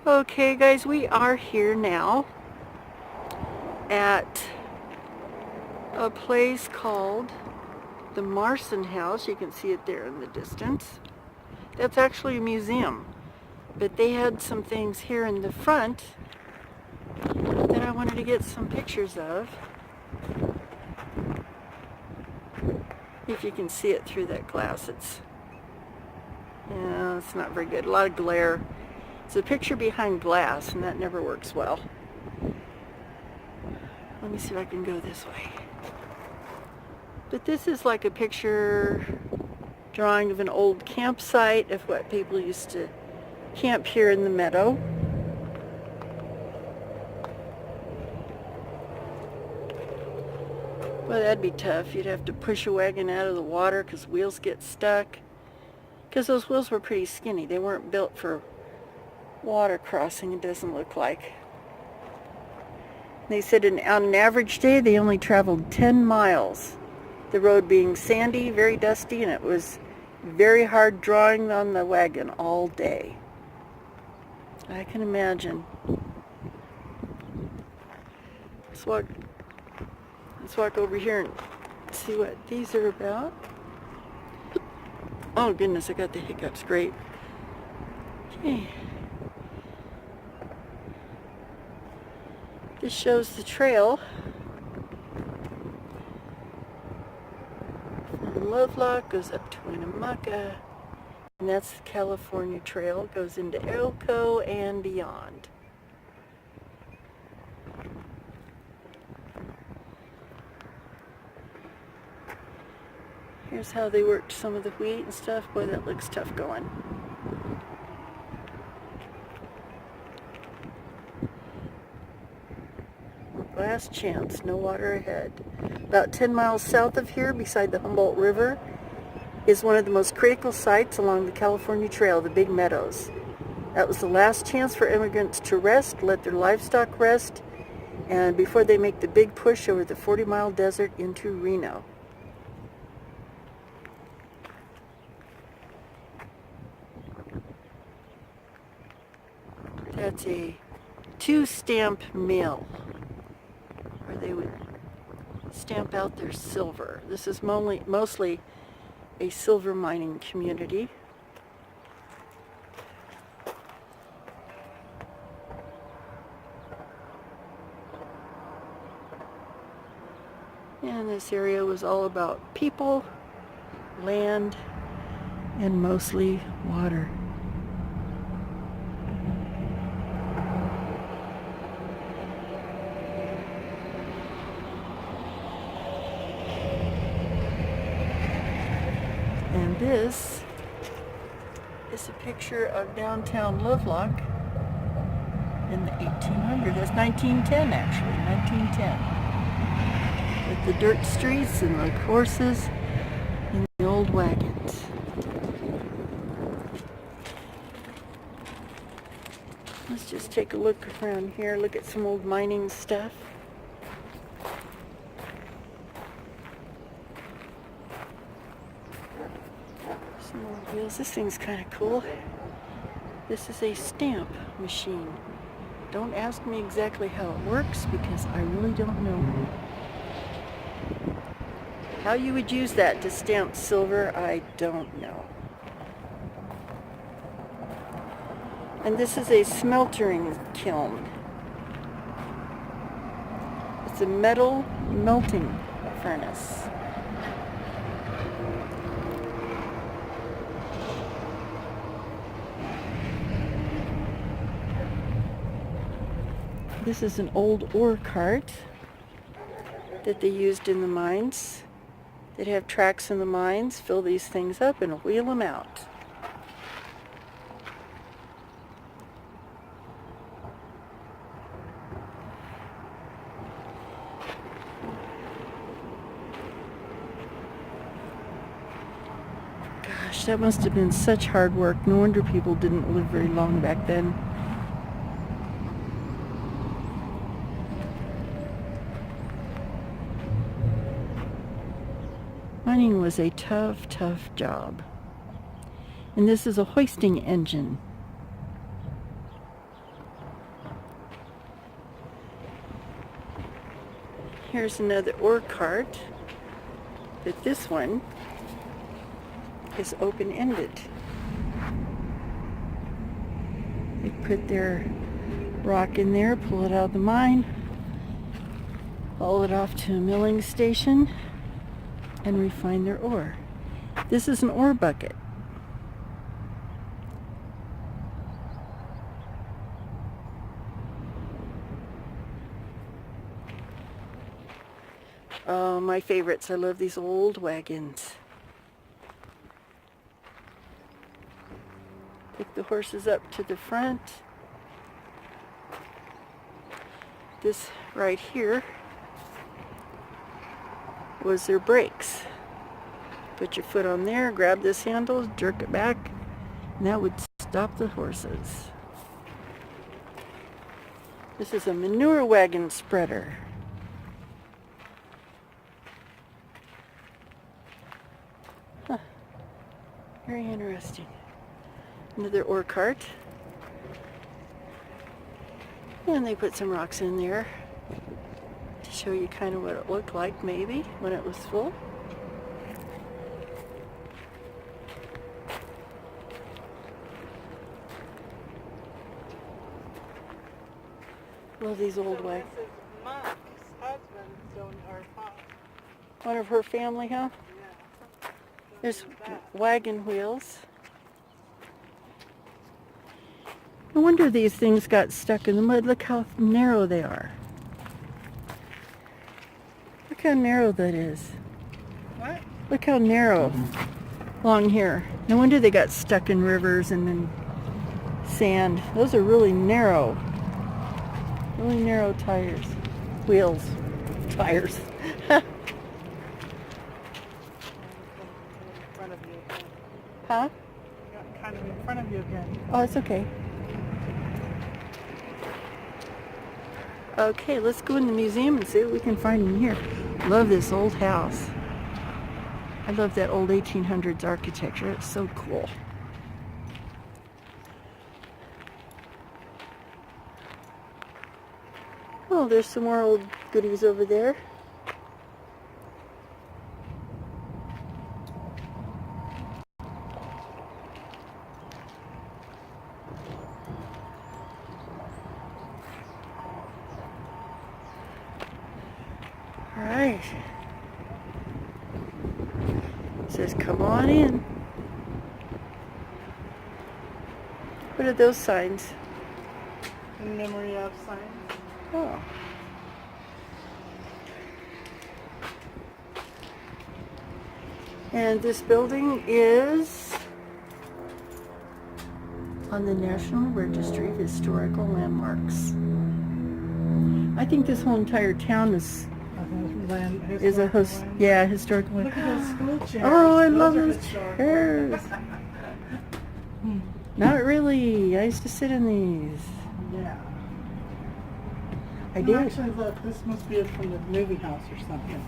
Okay guys, we are here now at a place called the Marcin house. You can see it there in the distance. That's actually a museum, but they had some things here in the front that I wanted to get some pictures of. If you can see it through that glass, it's not very good. A lot of glare. It's a picture behind glass, and that never works well. Let me see if I can go this way. But this is like a picture drawing of an old campsite of what people used to camp here in the meadow. Well, that'd be tough. You'd have to push a wagon out of the water because wheels get stuck. Because those wheels were pretty skinny. They weren't built for water crossing, it doesn't look like. They said on an average day they only traveled 10 miles. The road being sandy, very dusty, and it was very hard drawing on the wagon all day. I can imagine. Let's walk over here and see what these are about. Oh goodness, I got the hiccups. Great. Okay. This shows the trail from Lovelock, goes up to Winnemucca, and that's the California Trail, goes into Elko and beyond. Here's how they worked some of the wheat and stuff. Boy, that looks tough going. Last chance, no water ahead. About 10 miles south of here, beside the Humboldt River, is one of the most critical sites along the California Trail, the Big Meadows. That was the last chance for immigrants to rest, let their livestock rest, and before they make the big push over the 40-mile desert into Reno. That's a two-stamp mill, where they would stamp out their silver. This is mostly a silver mining community. And this area was all about people, land, and mostly water. And this is a picture of downtown Lovelock in the 1800s. That's 1910 actually, 1910. With the dirt streets and the horses and the old wagons. Let's just take a look around here, look at some old mining stuff. Some more wheels. This thing's kind of cool. This is a stamp machine. Don't ask me exactly how it works because I really don't know. How you would use that to stamp silver, I don't know. And this is a smeltering kiln. It's a metal melting furnace. This is an old ore cart that they used in the mines. They'd have tracks in the mines, fill these things up, and wheel them out. Gosh, that must have been such hard work. No wonder people didn't live very long back then. Mining was a tough, tough job. And this is a hoisting engine. Here's another ore cart, but this one is open-ended. They put their rock in there, pull it out of the mine, haul it off to a milling station, and refine their ore. This is an ore bucket. Oh, my favorites. I love these old wagons. Pick the horses up to the front. This right here was their brakes. Put your foot on there, grab this handle, jerk it back, and that would stop the horses. This is a manure wagon spreader. Huh. Very interesting. Another ore cart. And they put some rocks in there to show you kind of what it looked like maybe when it was full. Love these old wagons. This is Monk's husband's One of her family, huh? Yeah. There's wagon wheels. No wonder these things got stuck in the mud. Look how narrow they are. Look how narrow that is. What? Look how narrow along here. No wonder they got stuck in rivers and in sand. Those are really narrow tires. Wheels. Tires. In front of you again. Huh? You got kind of in front of you again. Oh, it's okay. Okay, let's go in the museum and see what we can find in here. Love this old house. I love that old 1800s architecture. It's so cool. Oh, there's some more old goodies over there. All right. It says, come on in. What are those signs? In memory of signs. Oh. And this building is on the National Registry of Historical Landmarks. I think this whole entire town is a host. Yeah, historical. Look at those school chairs. Oh, I love are those historical. chairs. Not really. I used to sit in these. Yeah. I did. Actually, look, this must be from the movie house or something.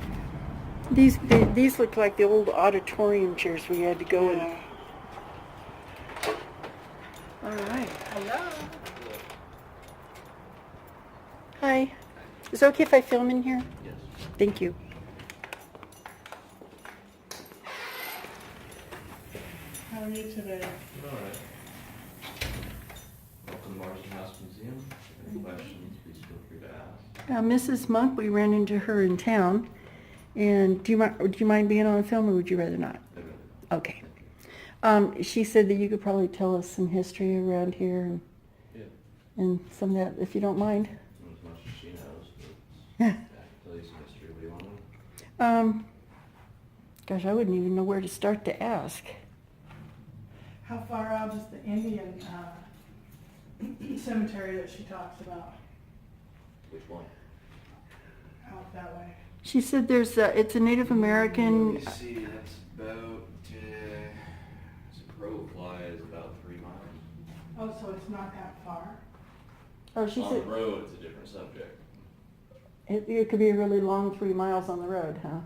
These look like the old auditorium chairs we had to go in. All right. Hello. Hi. Is it okay if I film in here? Yes. Thank you. How are you today? All right. Welcome to Marcin House Museum. If you have any questions, please feel free to ask. Mrs. Monk, we ran into her in town. And do you mind being on film, or would you rather not? Okay. She said that you could probably tell us some history around here and some of that, if you don't mind. As much as she knows, but I can tell you some history. What do you want to know? Gosh, I wouldn't even know where to start to ask. How far out is the Indian cemetery that she talks about? Which one? Out that way. She said it's a Native American. Let me see. That's about, as a crow flies, about 3 miles. Oh, so it's not that far? Oh, she On said the road, it's a different subject. it could be a really long 3 miles on the road, huh?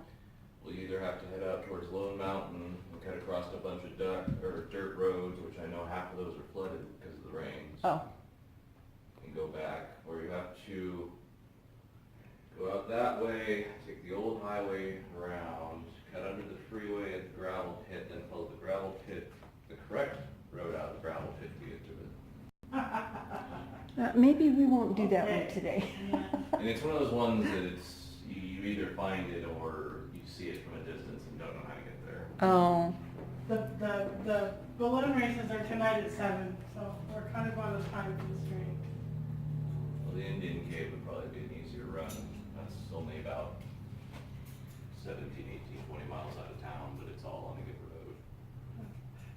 Well, you either have to head out towards Lone Mountain and cut across a bunch of dirt roads, which I know half of those are flooded because of the rains. Oh. And go back, or you have to go Go out that way, take the old highway around, cut under the freeway at the gravel pit, then follow the gravel pit, the correct road out of the gravel pit to get to it. Maybe we won't do that one today. And it's one of those ones that it's, you either find it or you see it from a distance and don't know how to get there. Oh. The balloon races are tonight at 7, so we're kind of on a time constraint. Well, the Indian Cave would probably be an easier run. That's only about 17, 18, 20 miles out of town, but it's all on a good road.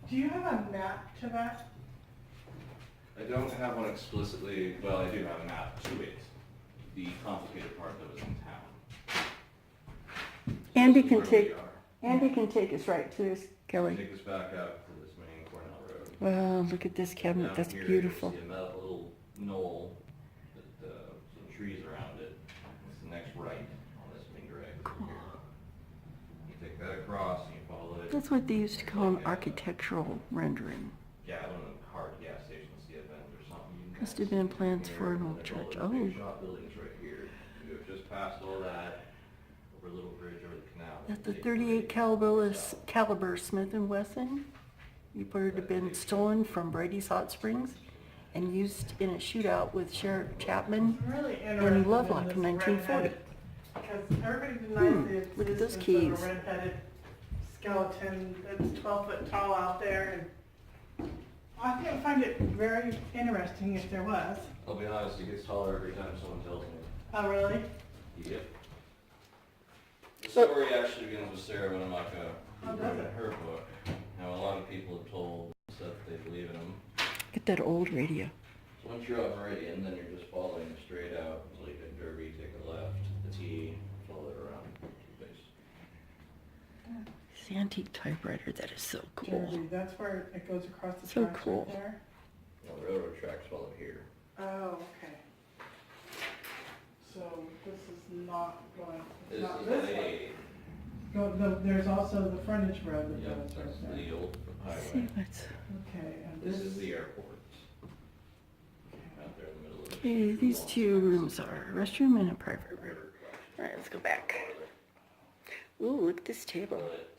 Do you have a map to that? I don't have one explicitly, well, I do have a map to it. The complicated part that was in town. Andy This is can where we take, are. Andy can take us right to this, Kelly. Take us back out to this main Cornell Road. Wow, look at this cabinet, Down that's here, beautiful. You see a little knoll with some trees around it. It's the next right on this main drag over here. You take that across and you follow it. That's what they used to call an architectural rendering. Yeah, one of them hard gas stations, see a vent or something. You Must have been plans for an old and then all church. the big Oh. shop buildings right here. You go just past all that, over a little bridge over the canal. That's the Take 38 caliber Smith & Wesson. Reported to have been stolen from Brady's Hot Springs and used in a shootout with Sheriff Chapman I'm really in interested Lovelock this in 1940. redheaded- Because everybody denies the look at those existence keys. of a redheaded skeleton that's 12 foot tall out there. And I think I'd find it very interesting if there was. I'll be honest, it gets taller every time someone tells me. Oh, really? Yep. The story actually begins with Sarah Winnemucca, Oh, who does wrote in it? her book. Now, a lot of people have told us that they believe in them. Look at that old radio. So once you're on Meridian, then you're just following straight out until you hit Derby, take a left, the T, follow it around. This antique typewriter, that is so cool. Jersey, that's where it goes across the So tracks cool. right there? No, the railroad tracks follow here. Oh, okay. So this is not going, it's This not is this way. There's also the frontage road that Yep, goes that's right there. the old See highway. what's. Okay, and This this is the airport. Out there in the middle of the. Okay, these two rooms are a restroom and a private room. All right, let's go back. Ooh, look at this table. But,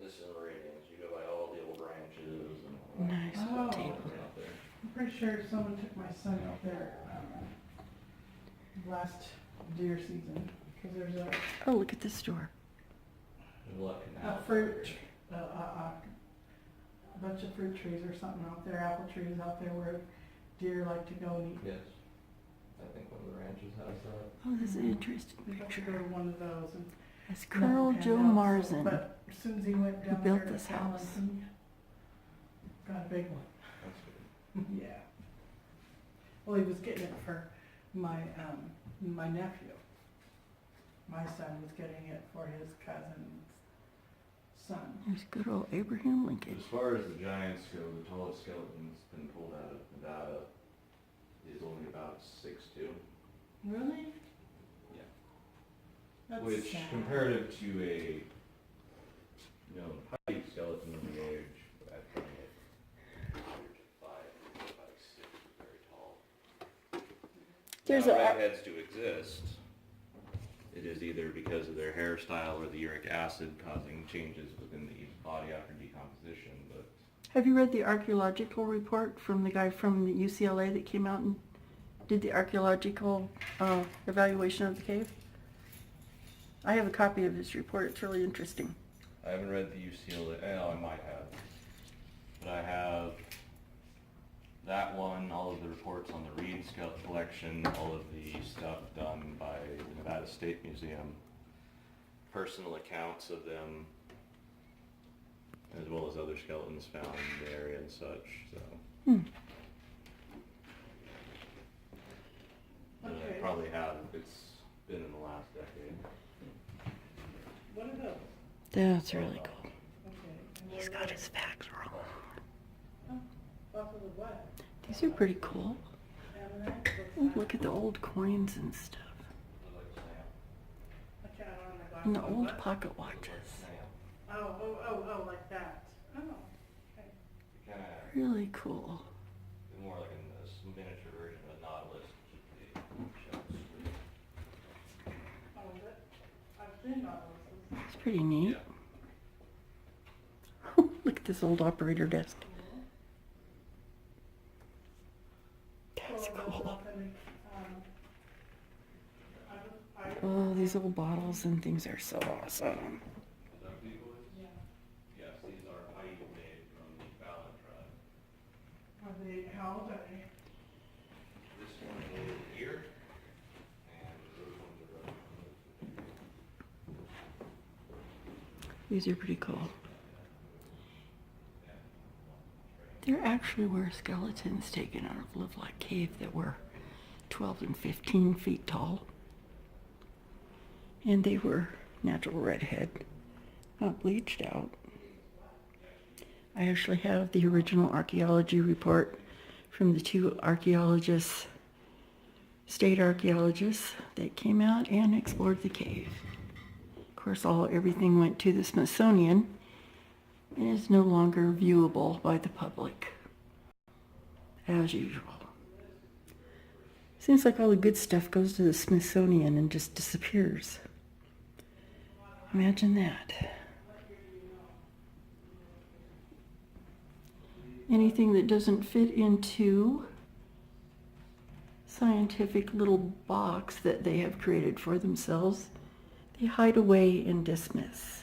this is Meridians, you go by all the old ranches and all that. Nice Oh. little table. Out there. I'm pretty sure someone took my son out there last deer season, because there's a Oh, look at this door. There's a lot of canals fruit, over here. a bunch of fruit trees or something out there, apple trees out there where deer like to go and eat. Yes. I think one of the ranches has that. Oh, this is an interesting We have to picture. go to one of those and. That's nothing Colonel panned Joe out, so- Marcin. But as soon as he went Who down built there to this house. Palestine, got a big one. That's good. Yeah. Well, he was getting it for my, my nephew. My son was getting it for his cousin's son. There's good old Abraham Lincoln. As far as the giants go, the tallest skeleton that's been pulled out of Nevada is only about 6'2". Really? Yeah. That's Which, sad. comparative to a height skeleton of the age, at 5'5", 5'6", very tall. There's now, a- redheads do exist. It is either because of their hairstyle or the uric acid causing changes within the body after decomposition, but Have you read the archaeological report from the guy from the UCLA that came out and did the archaeological evaluation of the cave? I have a copy of his report. It's really interesting. I haven't read the UCLA, I might have. But I have that one, all of the reports on the Reed Scout collection, all of the stuff done by the Nevada State Museum, personal accounts of them, as well as other skeletons found in the area and such, so. And I Okay. probably have, if it's been in the last decade. What are those? That's really cool. Okay. and He's what got are his facts wrong. those? Fossils of what? These are pretty cool. Ammonite? Oh, look at the old coins and stuff. I can't, I don't have my glasses. And the old What? pocket watches. Oh, like that. Oh, okay. Kind of Really cool. more like a miniature version of a nautilus, which is the shells. It's pretty neat. Look at this old operator desk. That's cool. Oh, these old bottles and things are so awesome. Yes, these are pipe made from the Fallon tribe. Are they, how old are they? This one is here, and those ones are right. These are pretty cool. There actually were skeletons taken out of Lovelock Cave that were 12 and 15 feet tall. And they were natural redhead, not bleached out. I actually have the original archaeology report from the two archaeologists, state archaeologists, that came out and explored the cave. Of course, everything went to the Smithsonian and is no longer viewable by the public, as usual. Seems like all the good stuff goes to the Smithsonian and just disappears. Imagine that. Anything that doesn't fit into scientific little box that they have created for themselves, they hide away and dismiss.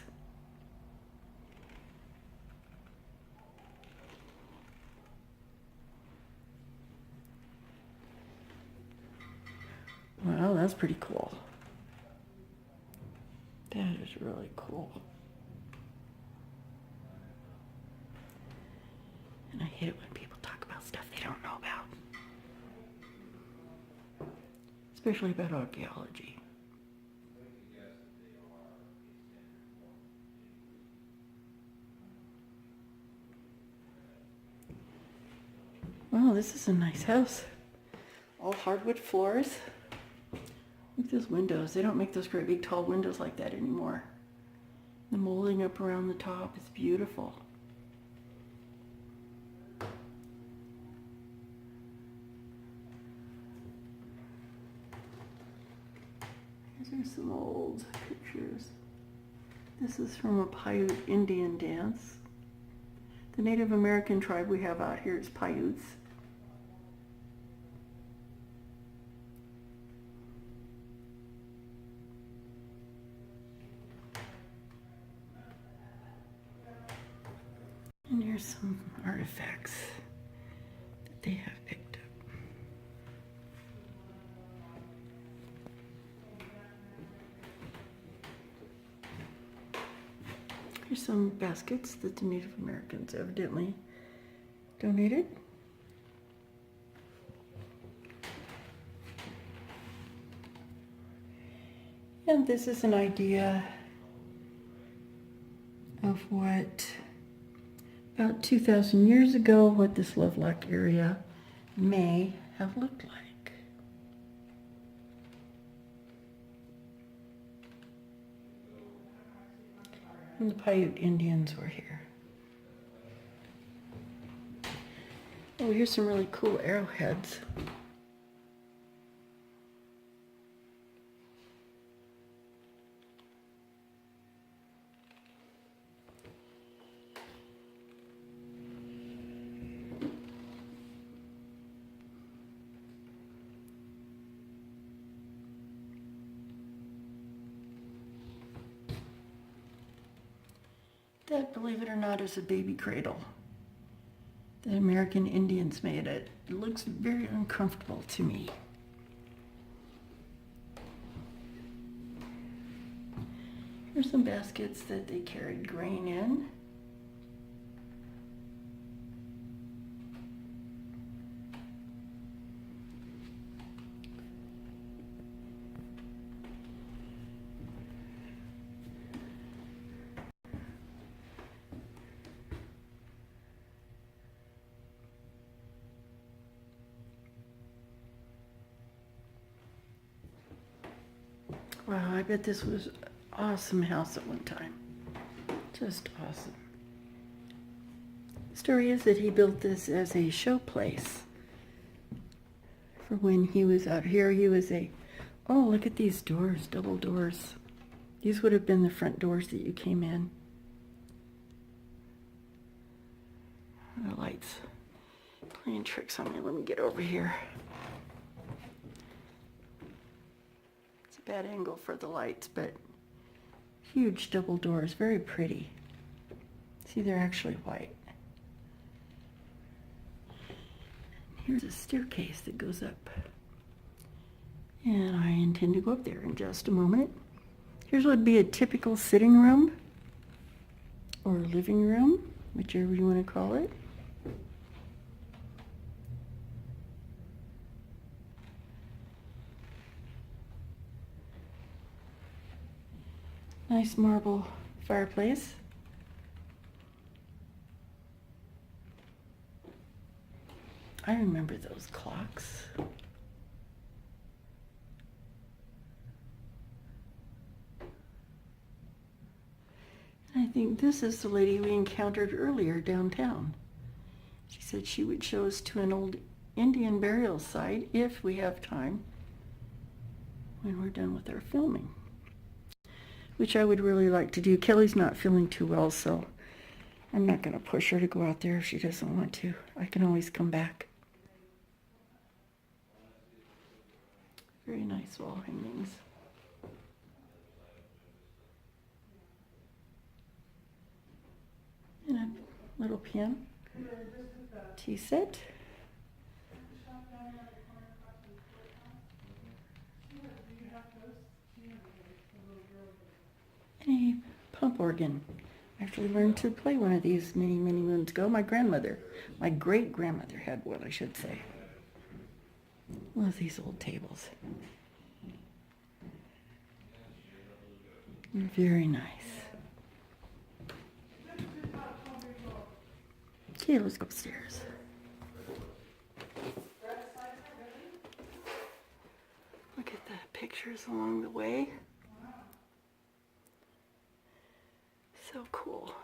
Well, that's pretty cool. That is really cool. And I hate it when people talk about stuff they don't know about. Especially about archaeology. Wow, this is a nice house. All hardwood floors. Look at those windows. They don't make those great big tall windows like that anymore. The molding up around the top is beautiful. These are some old pictures. This is from a Paiute Indian dance. The Native American tribe we have out here is Paiutes. And here's some artifacts that they have picked up. Here's some baskets that the Native Americans evidently donated. And this is an idea of what, about 2,000 years ago, what this Lovelock area may have looked like. And the Paiute Indians were here. Oh, here's some really cool arrowheads. That, believe it or not, is a baby cradle. The American Indians made it. It looks very uncomfortable to me. Here's some baskets that they carried grain in. Wow, I bet this was an awesome house at one time. Just awesome. The story is that he built this as a show place. For when he was out here, he was oh, look at these doors, double doors. These would have been the front doors that you came in. The lights playing tricks on me. Let me get over here. It's a bad angle for the lights, but huge double doors, very pretty. See, they're actually white. Here's a staircase that goes up. And I intend to go up there in just a moment. Here's what would be a typical sitting room or living room, whichever you want to call it. Nice marble fireplace. I remember those clocks. I think this is the lady we encountered earlier downtown. She said she would show us to an old Indian burial site if we have time when we're done with our filming, which I would really like to do. Kelly's not feeling too well, so I'm not going to push her to go out there if she doesn't want to. I can always come back. Very nice wall hangings. And a little piano. Tea set. And a pump organ. I actually learned to play one of these many, many moons ago. My great-grandmother had one, I should say. Love these old tables. Very nice. Okay, let's go upstairs. Look at the pictures along the way. So cool.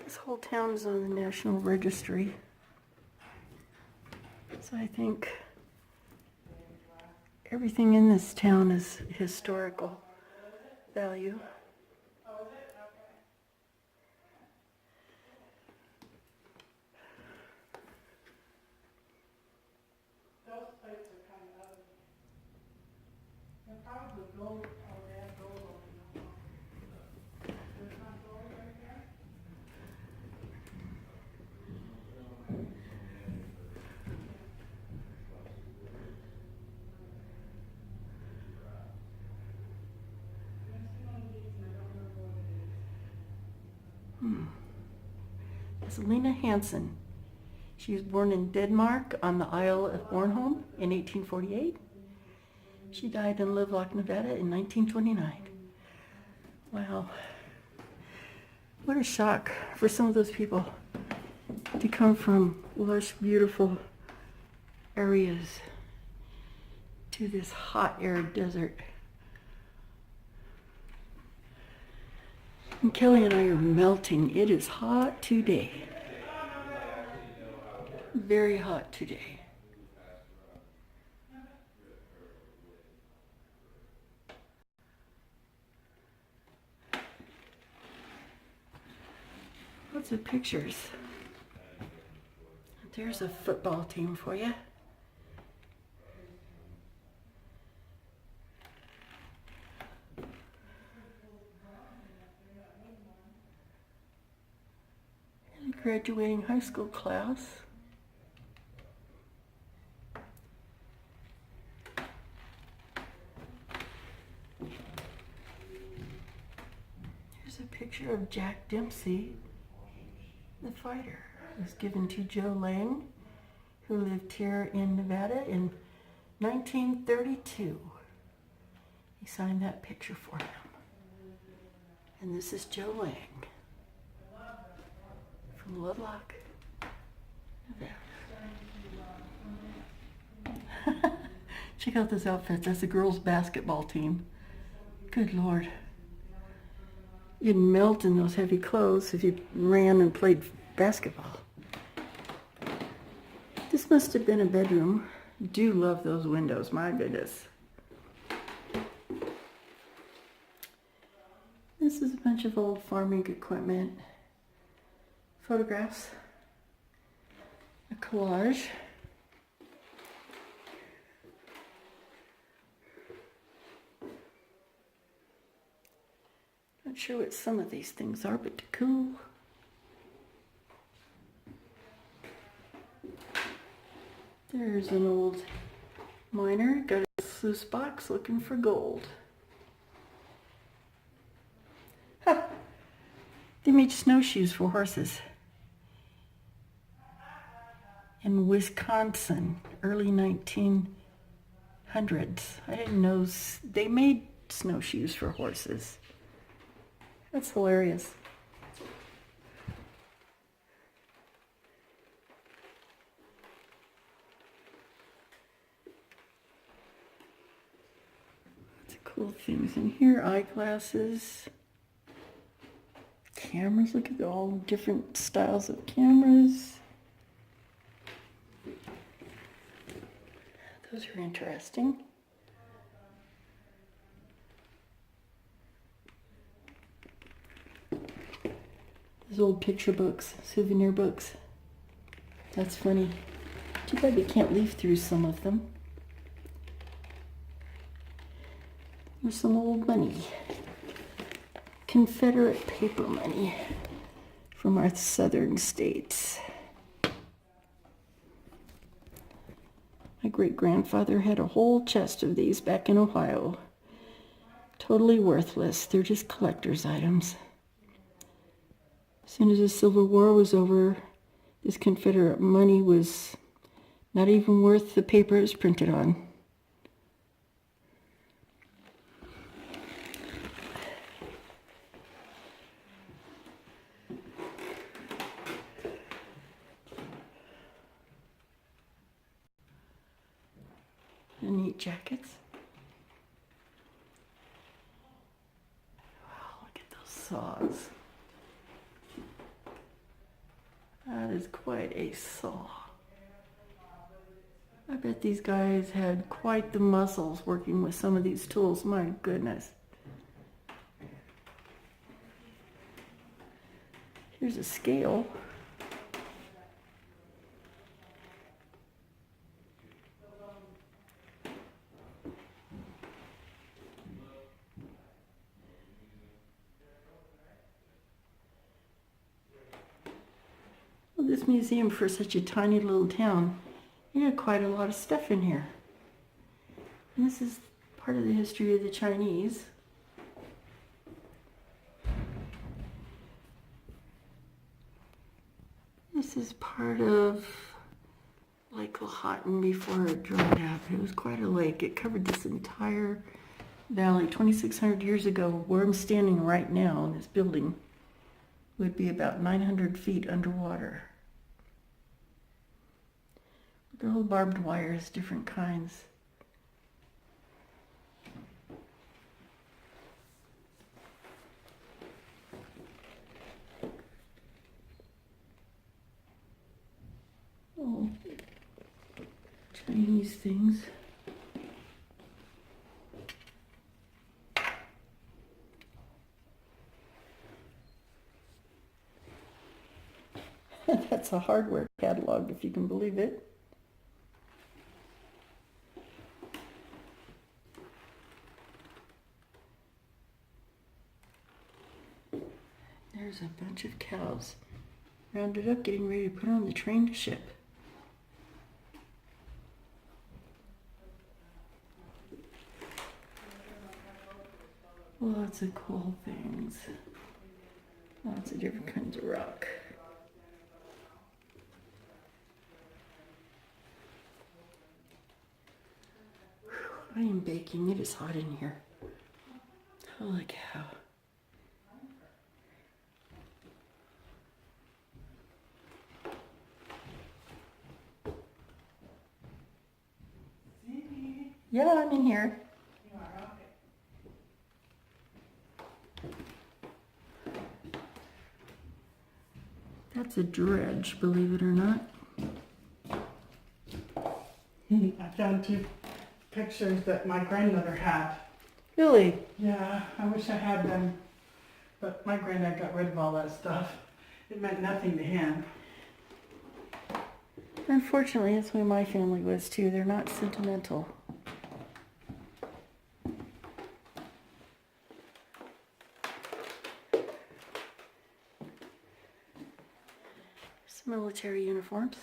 This whole town is on the National Registry. So I think everything in this town is historical value. Selina Hansen. She was born in Denmark on the Isle of Bornholm in 1848. She died in Lovelock, Nevada in 1929. Wow. What a shock for some of those people to come from lush, beautiful areas to this hot, arid desert. And Kelly and I are melting. It is hot today. Very hot today. Lots of pictures. There's a football team for you. Graduating high school class. Here's a picture of Jack Dempsey, the fighter. It was given to Joe Lang, who lived here in Nevada in 1932. He signed that picture for him. And this is Joe Lang. From Lovelock, Nevada. Check out this outfit. That's the girls' basketball team. Good Lord. You'd melt in those heavy clothes if you ran and played basketball. This must have been a bedroom. Do love those windows, my goodness. This is a bunch of old farming equipment, photographs, a collage. Not sure what some of these things are, but cool. There's an old miner, got a sluice box looking for gold. Ha! They made snowshoes for horses. In Wisconsin, early 1900s. I didn't know they made snowshoes for horses. That's hilarious. Cool things in here, eyeglasses, cameras, look at all different styles of cameras. Those are interesting. Those old picture books, souvenir books. That's funny. Too bad we can't leaf through some of them. Here's some old money. Confederate paper money from our southern states. My great-grandfather had a whole chest of these back in Ohio. Totally worthless. They're just collector's items. As soon as the Civil War was over, this Confederate money was not even worth the paper it was printed on. Neat jackets. Wow, look at those saws. That is quite a saw. I bet these guys had quite the muscles working with some of these tools. My goodness. Here's a scale. This museum, for such a tiny little town, it had quite a lot of stuff in here. And this is part of the history of the Chinese. This is part of Lake Lahontan before it dried up. It was quite a lake. It covered this entire valley. 2,600 years ago, where I'm standing right now in this building would be about 900 feet underwater. They're all barbed wires, different kinds. Oh, Chinese things. That's a hardware catalog, if you can believe it. There's a bunch of cows rounded up, getting ready to put on the train to ship. Lots of cool things. Lots of different kinds of rock. I am baking. It is hot in here. Holy cow. Yeah, I'm in here. You are, okay. That's a dredge, believe it or not. I found 2 pictures that my grandmother had. Really? Yeah, I wish I had them, but my granddad got rid of all that stuff. It meant nothing to him. Unfortunately, that's the way my family was too. They're not sentimental. Some military uniforms.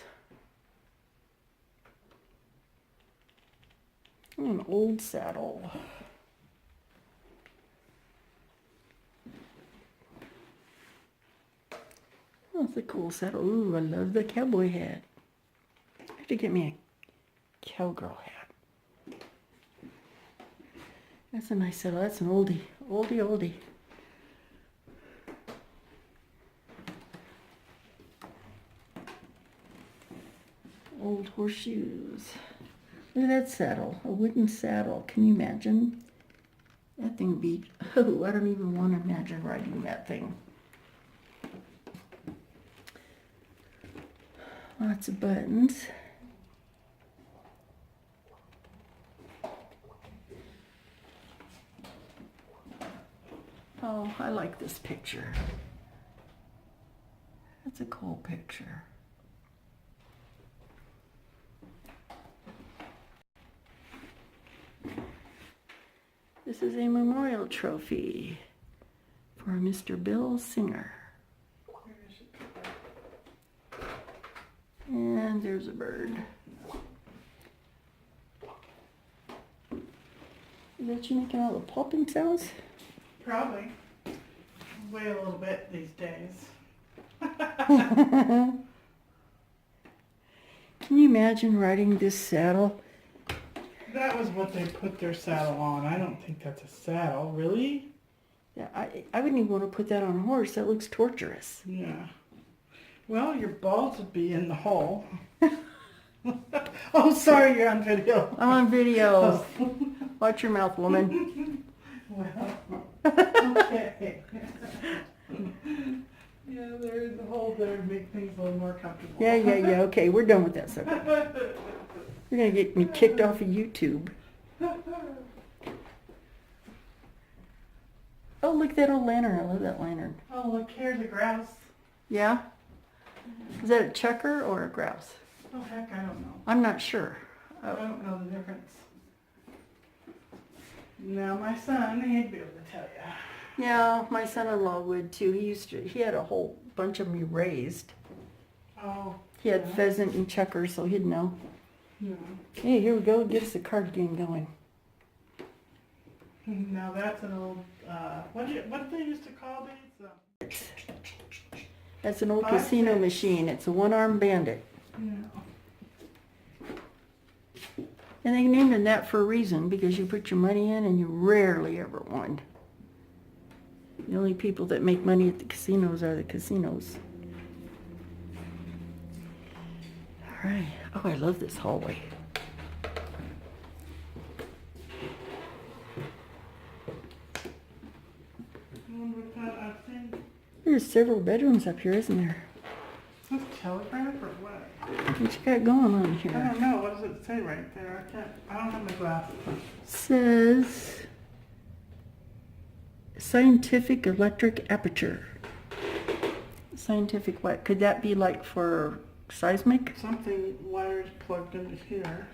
An old saddle. Oh, that's a cool saddle. Ooh, I love the cowboy hat. I have to get me a cowgirl hat. That's a nice saddle. That's an oldie. Oldie. Old horseshoes. Look at that saddle. A wooden saddle. Can you imagine? That thing beat. Oh, I don't even want to imagine riding that thing. Lots of buttons. Oh, I like this picture. That's a cool picture. This is a memorial trophy for Mr. Bill Singer. And there's a bird. Is that you making all the popping sounds? Probably. Weigh a little bit these days. Can you imagine riding this saddle? That was what they put their saddle on. I don't think that's a saddle, really? Yeah, I wouldn't even want to put that on a horse. That looks torturous. Yeah. Well, your balls would be in the hole. Oh, sorry, you're on video. I'm on video. Watch your mouth, woman. Well, okay. Yeah, there's a hole there to make things a little more comfortable. Yeah. Okay, we're done with that subject. You're going to get me kicked off of YouTube. Oh, look at that old lantern. I love that lantern. Oh, look, here's a grouse. Yeah? Is that a checker or a grouse? Oh, heck, I don't know. I'm not sure. I don't know the difference. Now, my son, he'd be able to tell you. Yeah, my son-in-law would too. He had a whole bunch of them he raised. Oh. He had yeah. pheasant and checker, so he'd know. Yeah. Hey, here we go. Get us a card game going. Now that's an old, what did they used to call these? That's an old casino machine. It's a one-armed bandit. Yeah. And they named it that for a reason, because you put your money in and you rarely ever won. The only people that make money at the casinos are the casinos. All right. Oh, I love this hallway. There's several bedrooms up here, isn't there? Is this telegraph or what? What you got going on I here? don't know. What does it say right there? I don't have my glasses. Says scientific electric aperture. Scientific what? Could that be like for seismic? Something wires plugged into here.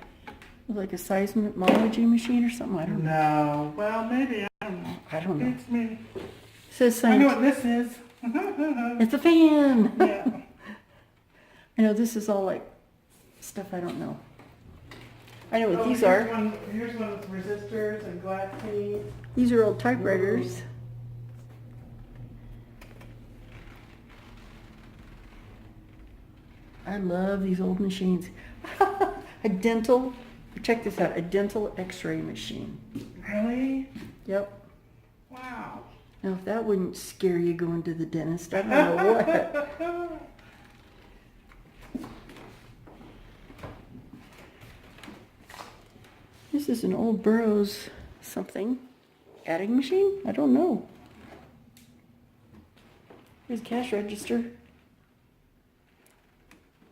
Like a seismology machine or something? I don't know. No. Well, maybe. I don't know. I don't know. It's me. Says I know what scientific. this is. It's a fan. Yeah. I know this is all like stuff I don't know. I know what these here's are. Here's one with resistors and glass beads. These are old typewriters. I love these old machines. Check this out, a dental x-ray machine. Really? Yep. Wow. Now if that wouldn't scare you going to the dentist, I don't know what. This is an old Burroughs something. Adding machine? I don't know. Here's a cash register.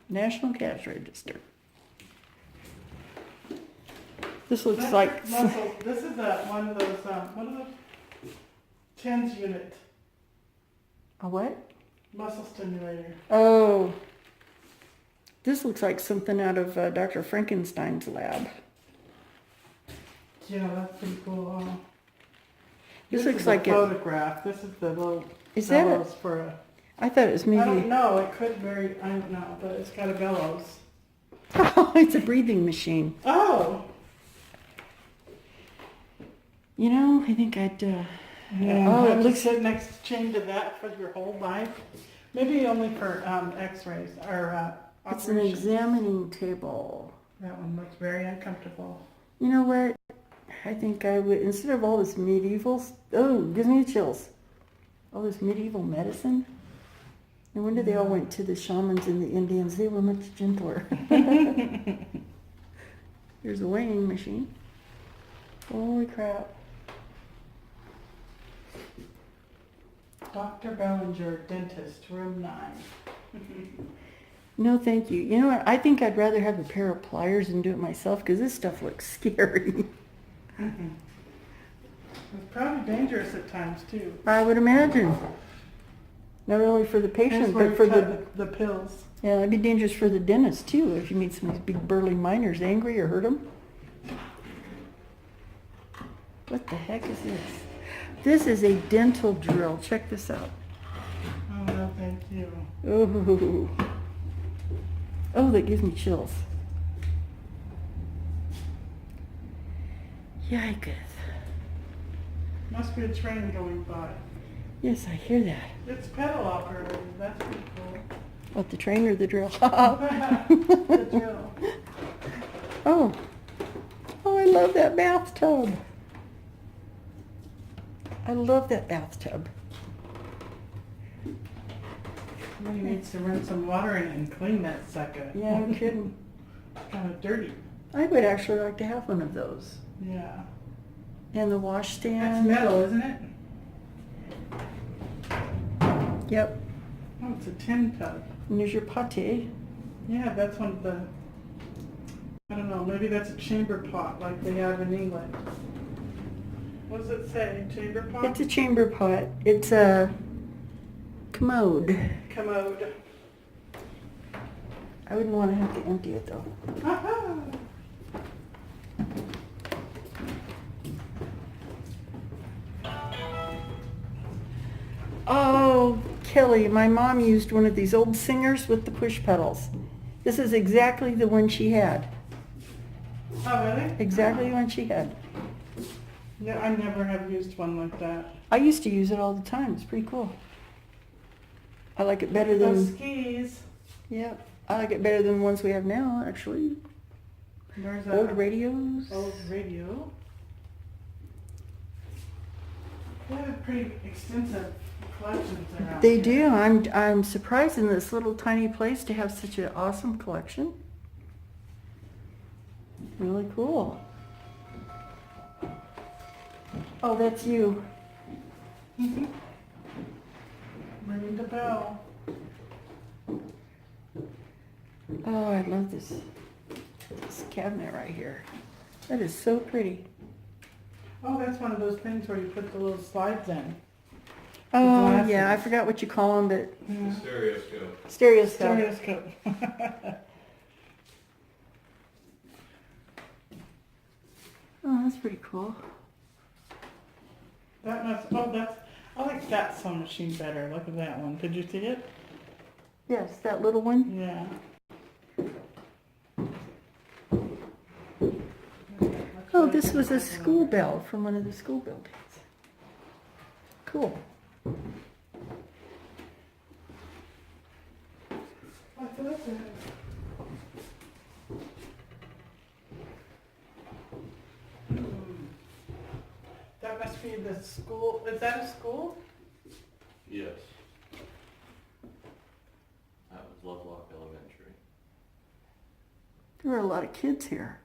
National Cash Register. This looks That's like... muscle. This is one of those, what are the TENS unit, A what? muscle stimulator. Oh. This looks like something out of Dr. Frankenstein's lab. Yeah, that's pretty cool. This looks is like a it... photograph. This is the little Is that bellows it? for a... I thought it was I don't maybe... know. It could vary. I don't know, but it's got a bellows. Oh, it's a breathing machine. Oh. You know, I think I'd... Yeah. Oh, it Have to looks... sit next chain to that for your whole life. Maybe only for X-rays or It's an operations. examining table. That one looks very uncomfortable. You know what? I think I would, instead of all this medieval... Oh, gives me chills. All this medieval medicine. No wonder they all went to the shamans and the Indians. They were much gentler. Here's a weighing machine. Holy crap. Dr. Bellinger, dentist, room 9. No, thank you. You know what? I think I'd rather have a pair of pliers and do it myself because this stuff looks scary. It's probably dangerous at times too. I would imagine. Not only for the That's patient, where but you for cut the pills. Yeah, it'd be dangerous for the dentist too if you meet some of these big burly miners angry or hurt them. What the heck is this? This is a dental drill. Check this out. Oh no, thank you. Oh, oh, that gives me chills. Yikes. Must be a train going by. Yes, I hear that. It's pedal operated. That's pretty cool. What, the train or the drill? The drill. Oh. Oh, I love that bathtub. I love that bathtub. Somebody needs to run some water in and clean that sucker. Yeah, I'm kidding. Kind of dirty. I would actually like to have one of those. Yeah. And the washstand. That's metal, isn't it? Yep. Oh, it's a tin tub. And there's your pate. Yeah, that's one of the, I don't know, maybe that's a chamber pot like they have in England. What does it say? Chamber pot? It's a chamber pot. It's a commode. Commode. I wouldn't want to have to empty it though. Aha! Oh, Kelly, my mom used one of these old singers with the push pedals. This is exactly the one she had. Oh, really? Exactly the one she had. Yeah, I never have used one like that. I used to use it all the time. It's pretty cool. I like it better Those than... skis. Yep. I like it better than the ones we have now, actually. There's Old radios. Old radio. They have pretty extensive collections around They here. do. I'm surprised in this little tiny place to have such an awesome collection. Really cool. Oh, that's you. Ringing the bell. Oh, I love this cabinet right here. That is so pretty. Oh, that's one of those things where you put the little slides in. Oh, glasses. yeah, I forgot what you call them, but Yeah. Stereoscope. stereoscope. Stereoscope. Oh, that's pretty cool. That must, oh, that's, I like that sewing machine better. Look at that one. Did you see it? Yes, that little one. Yeah. Oh, this was a school bell from one of the school buildings. Cool. What's this? That must be the school. Is that a school? Yes. That was Lovelock Elementary. There were a lot of kids here.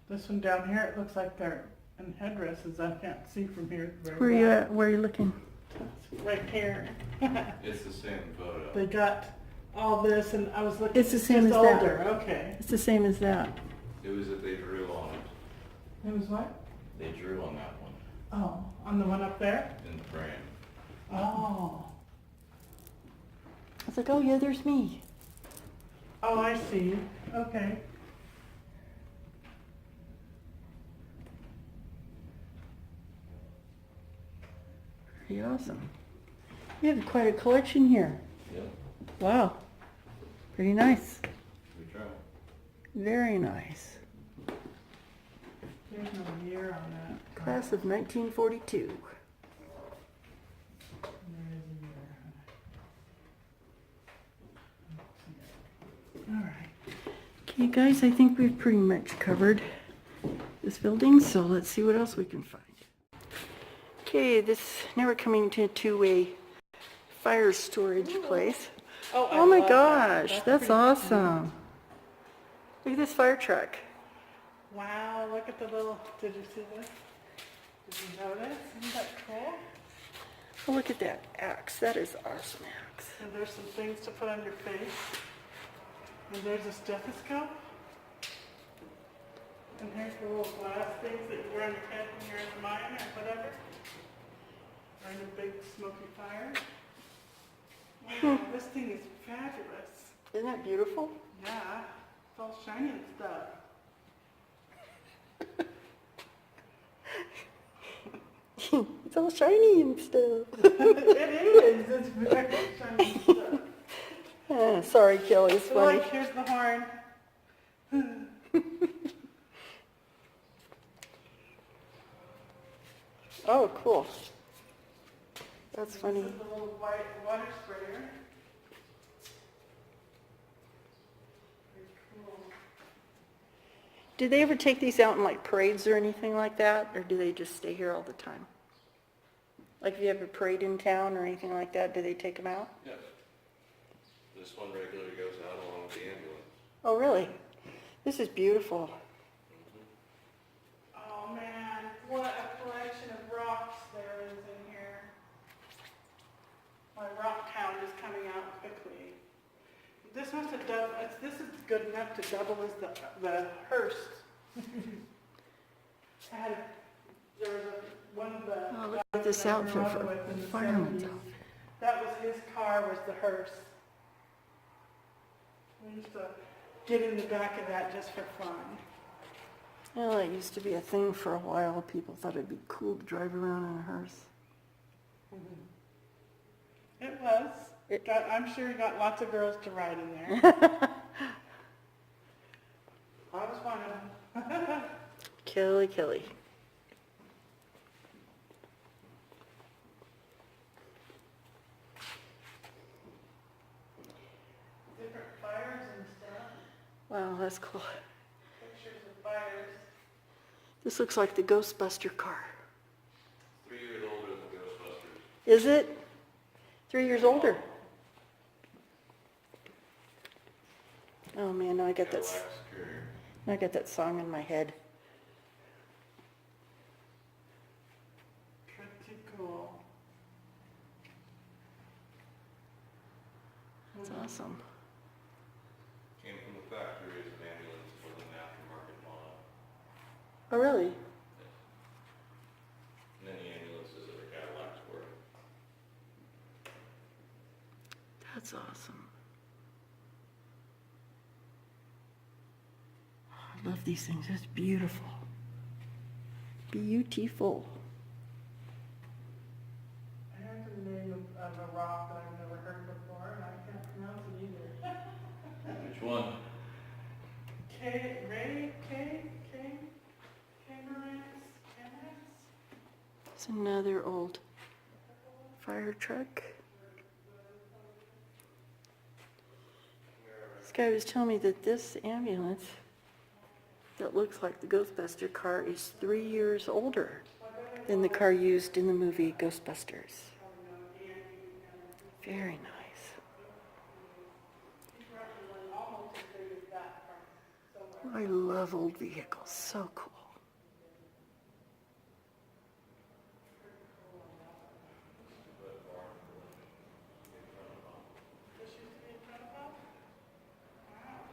This one down here, it looks like they're in headdresses. I can't see from here very Where are you well. at? Where are you looking? It's right here. It's the same photo. They got all this, and I was looking. It's the same just as that. older. Okay. It's the same as that. It was that they drew on it. It was what? They drew on that one Oh, on the one up there? in the frame. Oh. I was like, oh yeah, there's me. Oh, I see. Okay. Pretty awesome. You have quite a collection here. Yep. Wow. Pretty nice. We try. Very nice. There's no year on that. Class of 1942. There is a year on it. All right. Okay, guys, I think we've pretty much covered this building, so let's see what else we can find. Okay, now we're coming to a fire storage place. Oh my gosh, that's awesome. Look at this fire truck. Wow, look at the little, did you see this? Did you notice? Isn't that cool? Oh, look at that axe. That is awesome axe. And there's some things to put on your face. And there's a stethoscope. And here's the little glass things that you wear on your head when you're in the mine or whatever. Or in a big smoky fire. Wow, this thing is fabulous. Isn't that beautiful? Yeah, it's all shiny and stuff. It's all shiny and stuff. It is. It's very shiny and stuff. Sorry, Kelly, it's funny. Look, here's the horn. Oh, cool. That's funny. This is the little white water sprayer. Very cool. Do they ever take these out in like parades or anything like that? Or do they just stay here all the time? Like if you have a parade in town or anything like that, do they take them out? Yes. This one regularly goes out along with the ambulance. Oh, really? This is beautiful. Oh man, what a collection of rocks there is in here. My rock count is coming out quickly. This must have done, this is good enough to double as the hearse. There was one of the Oh, look at guys this that I outfit grew up for with in the fireman's 70s. outfit. That was his car, was the hearse. We used to get in the back of that just for fun. Well, that used to be a thing for a while. People thought it'd be cool to drive around in a hearse. It was. It- I'm sure you got lots of girls to ride in there. I was one of them. Kelly. Different fires and stuff. Wow, that's cool. Pictures of fires. This looks like the Ghostbuster car. 3 years older than Ghostbusters. Is it? 3 years older. Oh man, now I got that. Cadillac Superior. I got that song in my head. Pretty cool. That's awesome. Came from the factory as an ambulance with an aftermarket model. Oh really? Many ambulances that are Cadillacs were. That's awesome. I love these things. It's beautiful. Beautiful. I heard the name of a rock that I've never heard before, and I can't pronounce it either. Which one? It's another old fire truck. This guy was telling me that this ambulance that looks like the Ghostbuster car is 3 years older than the car used in the movie Ghostbusters. Very nice. I love old vehicles. So cool.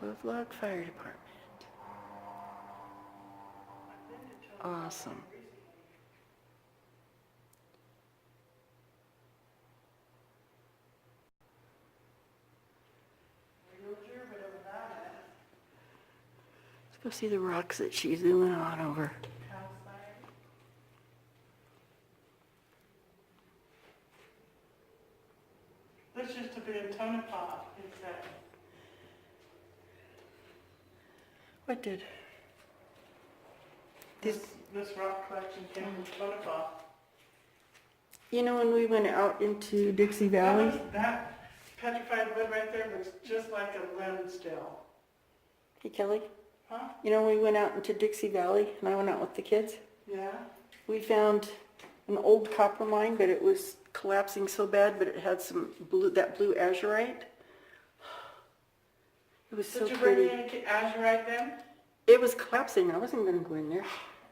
Lovelock Fire Department. Awesome. Let's go see the rocks that she's zooming on over. This used to be a Tonopah, he said. What did? This rock collection came from Tonopah. You know, when we went out into Dixie Valley, That petrified wood right there looks just like a limb still. hey Kelly, Huh? you know, when we went out into Dixie Valley and I went out with the kids, Yeah? we found an old copper mine, but it was collapsing so bad, but it had some blue, that blue azurite. It was so Did you bring pretty. any azurite then? It was collapsing. I wasn't going to go in there.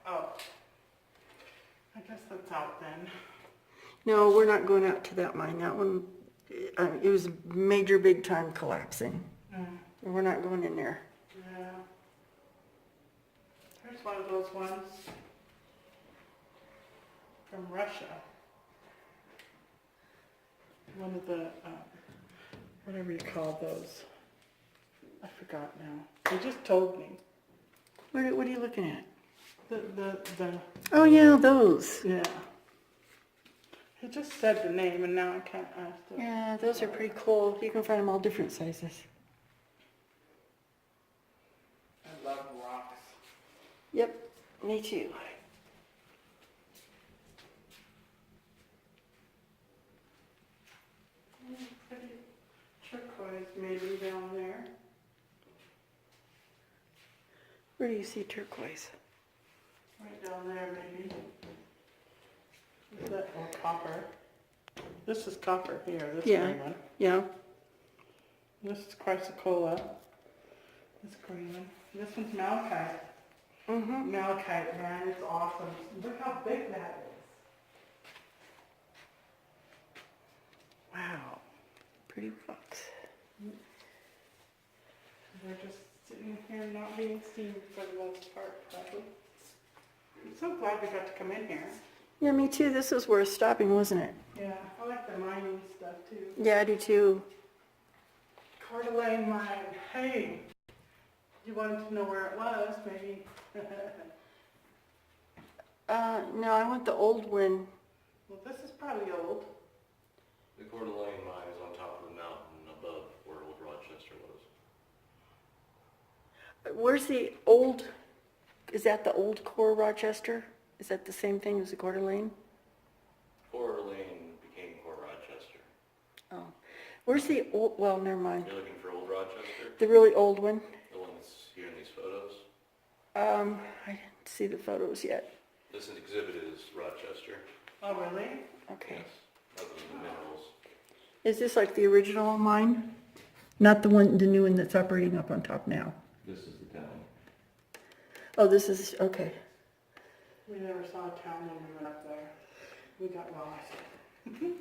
Oh. I guess that's out then. No, we're not going out to that mine. That one, it was major big time collapsing. We're not going in there. Yeah. Here's one of those ones from Russia. One of the, whatever you call those. I forgot now. They just told me. What are you looking at? The Oh yeah, those. yeah. He just said the name and now I can't ask it. Yeah, those are pretty cool. You can find them all different sizes. I love rocks. Yep, me too. Pretty turquoise maybe down there. Where do you see turquoise? Right down there maybe. Is that or copper? This is copper here, this Yeah. green one. Yeah. This is chrysocolla. This green one. This one's malachite. Mm-hmm. Malachite, man, it's awesome. Look how big that is. Wow. Pretty rocks. They're just sitting here not being seen for the most part, probably. I'm so glad we got to come in here. Yeah, me too. This was worth stopping, wasn't it? Yeah, I like the mining stuff too. Yeah, I do too. Coeur d'Alene mine. Hey, you wanted to know where it was, maybe? No, I want the old one. Well, this is probably old. The Coeur d'Alene mine is on top of the mountain above where old Rochester was. Where's the old, is that the old core Rochester? Is that the same thing as the Coeur d'Alene? Coeur d'Alene became Coeur Rochester. Oh. Where's the old, well, never mind. You're looking for old Rochester? The really old one? The one that's here in these photos? I didn't see the photos yet. This exhibit is Rochester. Oh, really? Okay. Yes. Other than the minerals. Is this like the original mine? Not the one, the new one that's operating up on top now? This is the town. Oh, this is, okay. We never saw a town when we went up there. We got lost.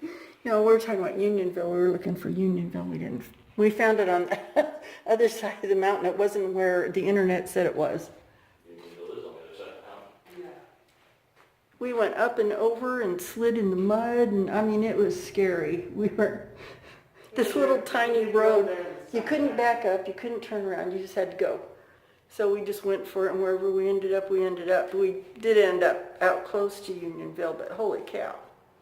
No, we were talking about Unionville. We were looking for Unionville. We didn't. We found it on the other side of the mountain. It wasn't where the internet said it was. Unionville is on the other side of town. Yeah. We went up and over and slid in the mud, and I mean, it was scary. We were this little tiny road. You couldn't back up. You couldn't turn around. You just had to go. So we just went for it, and wherever we ended up, we ended up. We did end up out close to Unionville, but holy cow.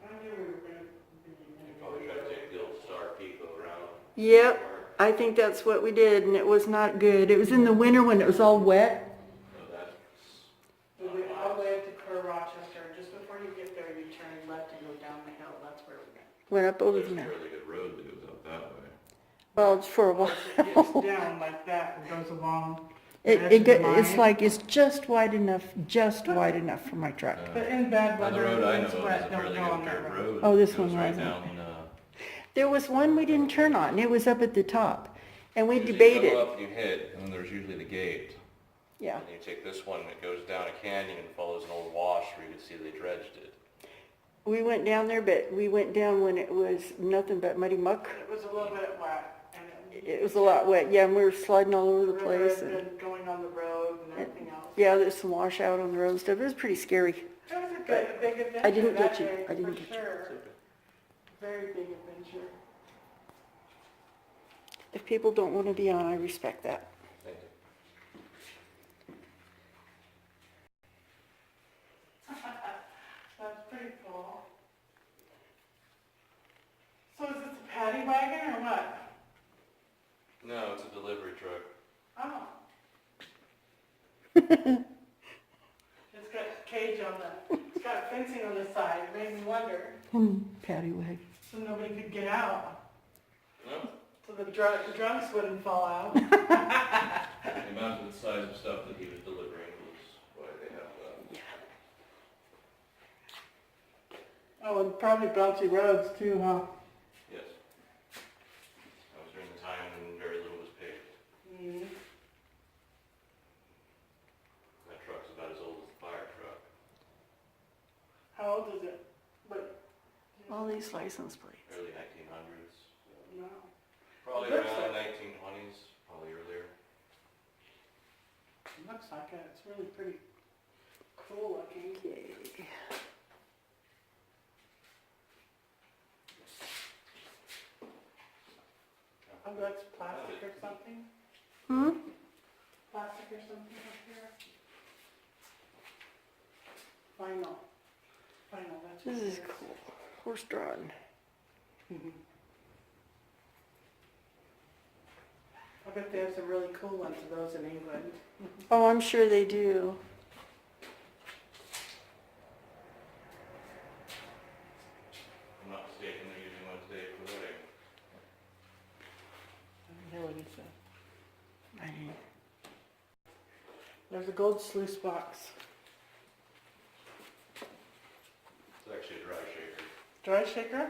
I knew we were going to be. You probably try to take the old Star Peak around. Yep, I think that's what we did, and it was not good. It was in the winter when it was all wet. So that's. We went all the way up to Coeur Rochester. Just before you get there, you turn left and go down the hill. That's where we went. Went up over There's the a mountain. really good road that goes up that way. Well, it's for a while. It gets down like that and goes along. the edge of the It's mine. like, it's just wide enough for my truck. But in bad Well, the weather, road I when know it's of is wet, a don't fairly go on good that dirt road. road. Oh, this It goes one right wasn't. down, There was one we didn't turn on. It was up at the top, and we you debated. go up, you hit, and then there's usually the gate. Yeah, And you take this one that goes down a canyon and follows an old wash where you can see they dredged it. we went down there, but we went down when it was nothing but muddy muck. It was a little bit wet. And It was a lot wet, yeah, and we were sliding all over the river place. had And been going on the road and everything else. Yeah, there's some washout on the road and stuff. It was pretty scary. It was a good, big adventure. I didn't that get you. day, I didn't for get you. sure. Very big adventure. If people don't want to be on, I respect that. Thank you. That's pretty cool. So is this a paddy wagon or what? No, it's a delivery truck. Oh. It's got a cage on it's got fencing on the side. It made me wonder. Paddy wagon. So nobody could get out. No? So the drunks wouldn't fall out. The amount of the size of stuff that he was delivering was why they have that. Oh, and probably bouncy roads too, huh? Yes. That was during the time when very little was paved. Mm-hmm. That truck's about as old as the fire truck. How old is it? But All these license plates. Early 1900s. no. Probably Looks around like- 1920s, probably earlier. It looks like it. It's really pretty cool looking. Yay. Oh, that's plastic or something? Hmm? Plastic or something up here? Vinyl. Vinyl, that's what This it is cool. Horse drawn. Mhm. I bet they have some really cool ones of those in England. Oh, I'm sure they do. If I'm not mistaken, they're using Wednesday for the wedding. I hear what he said. Right. There's a gold sluice box. It's actually a dry shaker. Dry shaker?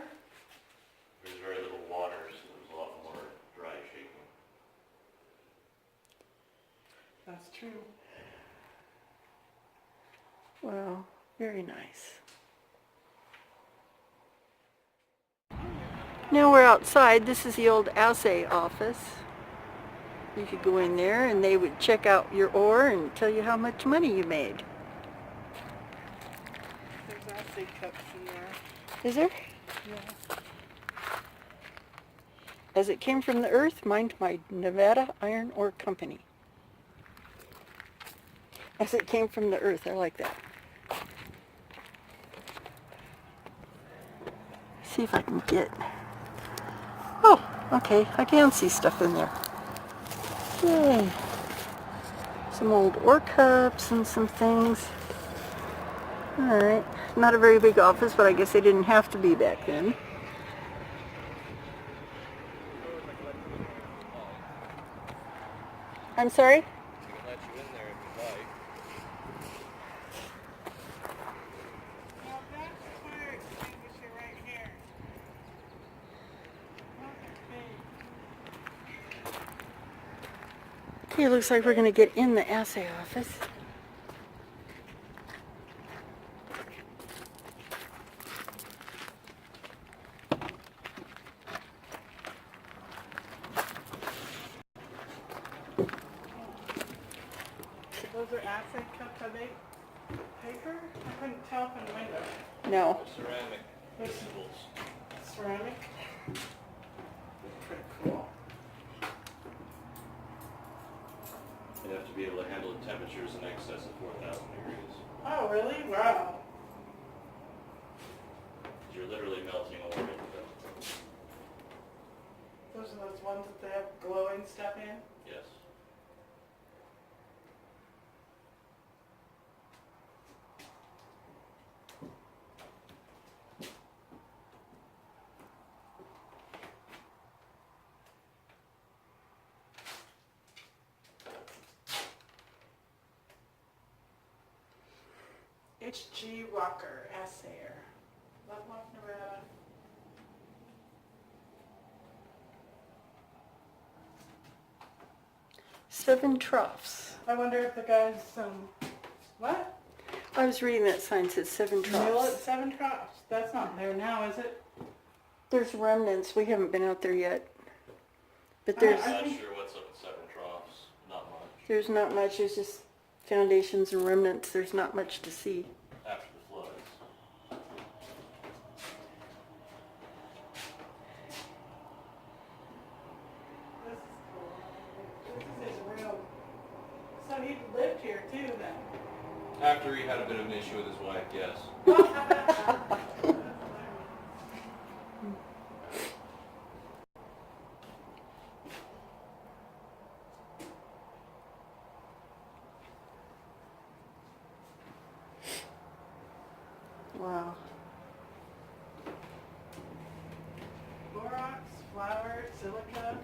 There's very little water, so there's a lot more dry shaking. That's true. Wow, very nice. Now we're outside. This is the old Assay office. You could go in there and they would check out your ore and tell you how much money you made. There's Assay cups in there. Is there? Yeah. As it came from the earth, mined by Nevada Iron Ore Company. As it came from the earth, I like that. See if I can get... Oh, okay, I can see stuff in there. Yay. Some old ore cups and some things. Alright, not a very big office, but I guess they didn't have to be back then. I'm sorry? We can let you in there if you'd like. Now that's a fire extinguisher right here. Okay, looks like we're going to get in the assay office. Those are Assay cups. Are they paper? I couldn't tell from the window. No. Ceramic This is vegetables. ceramic. Pretty cool. You have to be able to handle the temperatures in excess of 4,000 degrees. Oh, really? Wow. You're literally melting ore into them. Those are those ones that they have glowing stuff in? Yes. H.G. Walker, assayer. Lovelock, Nevada. Seven troughs. I wonder if the guys, what? I was reading that sign said seven Mill troughs. at 7 troughs. That's not there now, is it? There's remnants. We haven't been out there yet. But I there's I'm not think- sure what's up at 7 troughs. Not much. there's not much. There's just Foundations and remnants, there's not much to see. after the floods. This is cool. This is his room. So he lived here too then? After he had a bit of an issue with his wife, yes. Wow. Borax, flour, silica.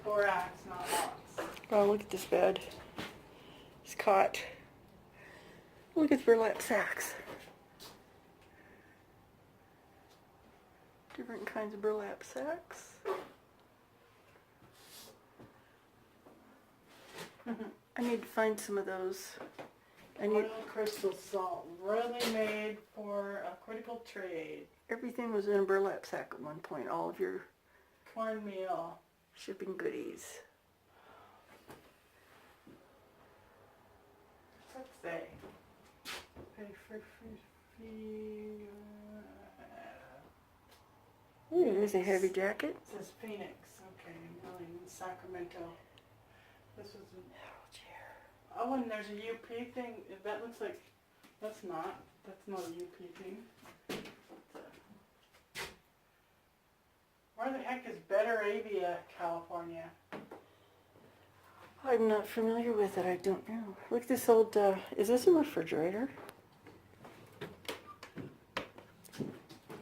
Borax, not rocks. Oh, look at this bed. It's caught. Look at the burlap sacks. Different kinds of burlap sacks. I need to find some of those. I need. Oil crystal salt, really made for a critical trade. Everything was in a burlap sack at one point. All of your Cornmeal. shipping goodies. Let's say. Pay for fee. Ooh, there's a heavy jacket. It says Phoenix. Okay, million Sacramento. This was. Oh, and there's a UP thing. That looks like. That's not a UP thing. Where the heck is Betteravia, California? I'm not familiar with it. I don't know. Look at this old. Is this a refrigerator?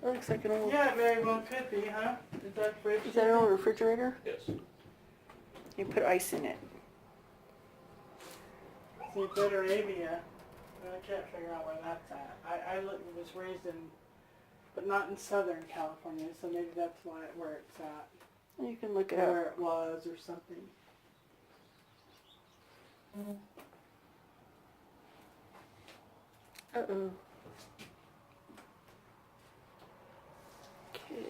That looks like an old. Yeah, it very well could be, huh? Is that fridge? Is that an old refrigerator? Yes. You put ice in it. See, Betteravia. I can't figure out where that's at. I was raised in, but not in Southern California, so maybe that's where it's at. You can look it Where up. it was or something. Uh-oh. Okay.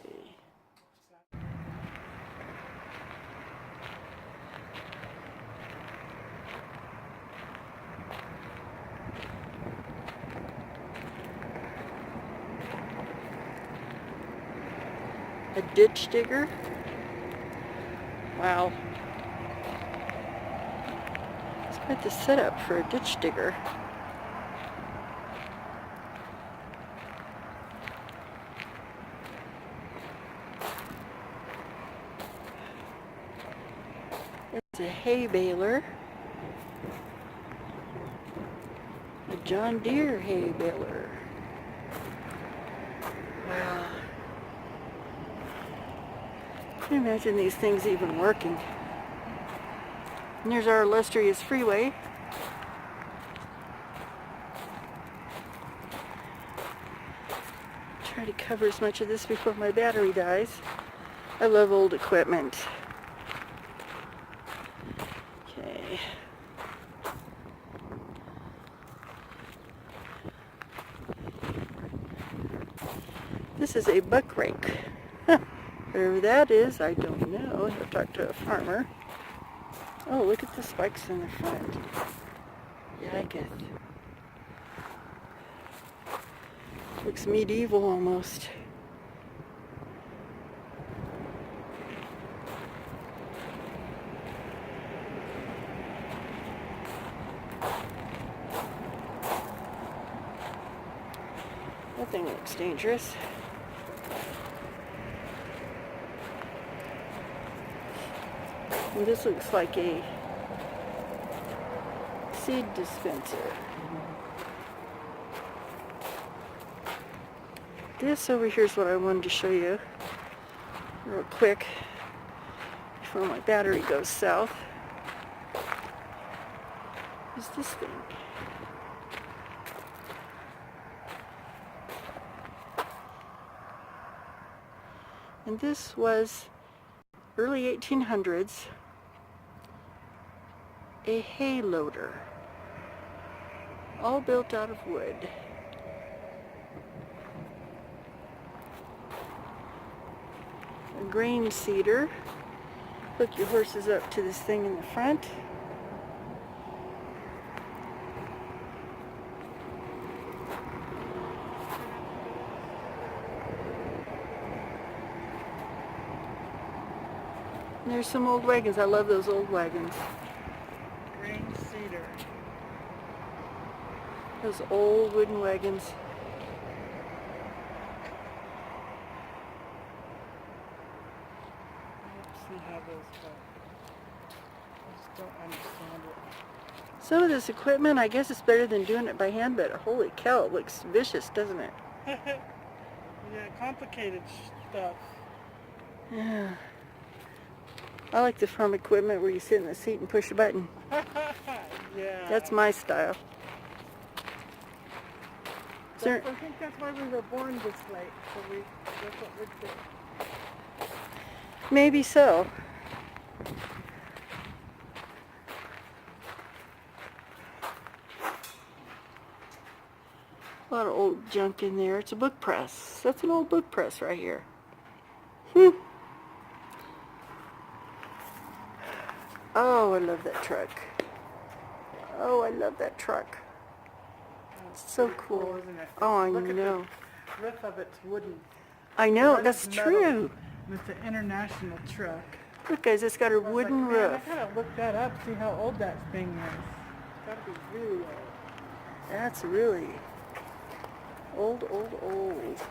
A ditch digger? Wow. It's quite the setup for a ditch digger. It's a hay baler. A John Deere hay baler. Wow. Can you imagine these things even working? And there's our illustrious freeway. Try to cover as much of this before my battery dies. I love old equipment. Okay. This is a buck rake. Whatever that is, I don't know. I've talked to a farmer. Oh, look at the spikes in the front. Yikes. Looks medieval almost. That thing looks dangerous. And this looks like a seed dispenser. This over here is what I wanted to show you real quick before my battery goes south. Is this thing. And this was early 1800s. A hay loader, all built out of wood. A grain seeder. Hook your horses up to this thing in the front. And there's some old wagons. I love those old wagons. Green cedar. Those old wooden wagons. Let's see how those go. I just don't understand it. Some of this equipment, I guess it's better than doing it by hand, but holy cow, it looks vicious, doesn't it? Yeah, complicated stuff. Yeah. I like the farm equipment where you sit in the seat and push a button. Yeah. That's my style. Is there, I think that's why we were born this late. So that's what we do. maybe so. A lot of old junk in there. It's a book press. That's an old book press right here. Oh, I love that truck. Oh, I love that truck. It's so cool. Isn't it? Oh, I Look at know. the roof of it's wooden. I know, Red that's is metal. true. And it's an international truck. Look, guys, it's got a I was like, wooden man, roof. I gotta look that up, see how old that thing is. It's gotta be really old. That's really old, old, old.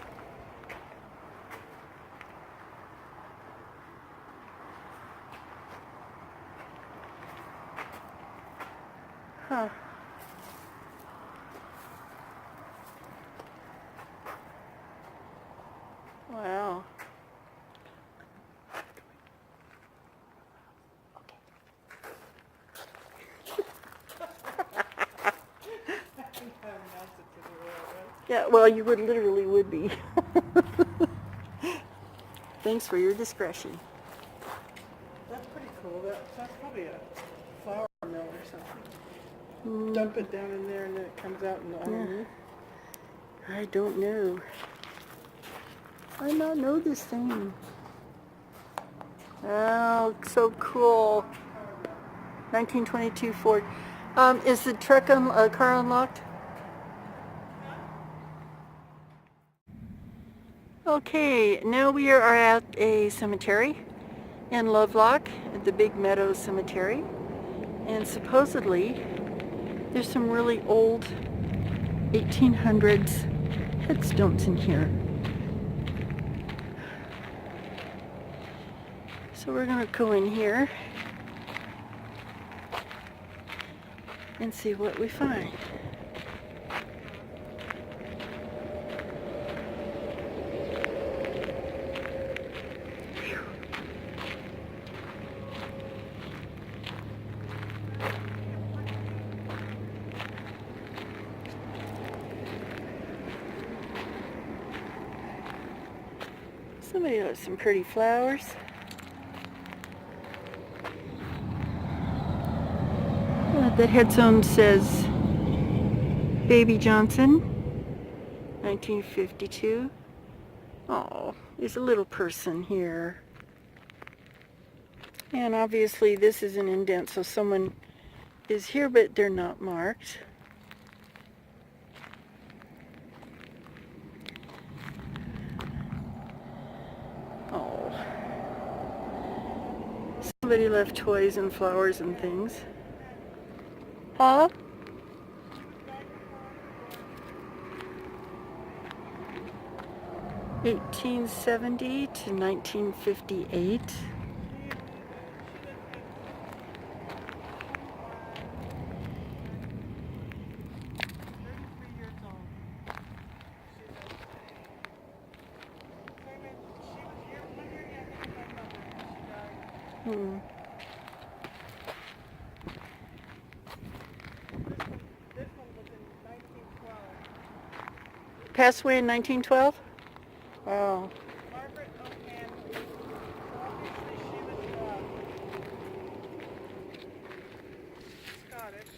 Huh. Wow. Yeah, well, you would literally would be. Thanks for your discretion. That's pretty cool. That's probably a flour mill or something. Dump it down in there and then it comes out in the underneath. I don't know. I not know this thing. Oh, so cool. 1922 Ford. Is the truck car unlocked? Okay, now we are at a cemetery in Lovelock, at the Big Meadows Cemetery. And supposedly, there's some really old 1800s headstones in here. So we're going to go in here and see what we find. Somebody has some pretty flowers. That headstone says Baby Johnson, 1952. Oh, there's a little person here. And obviously this is an indent, so someone is here, but they're not marked. Oh. Somebody left toys and flowers and things. Huh? (1870 to 1958). Hmm. Passed away in 1912? Wow. Margaret O'Hanley. Obviously she was Scottish.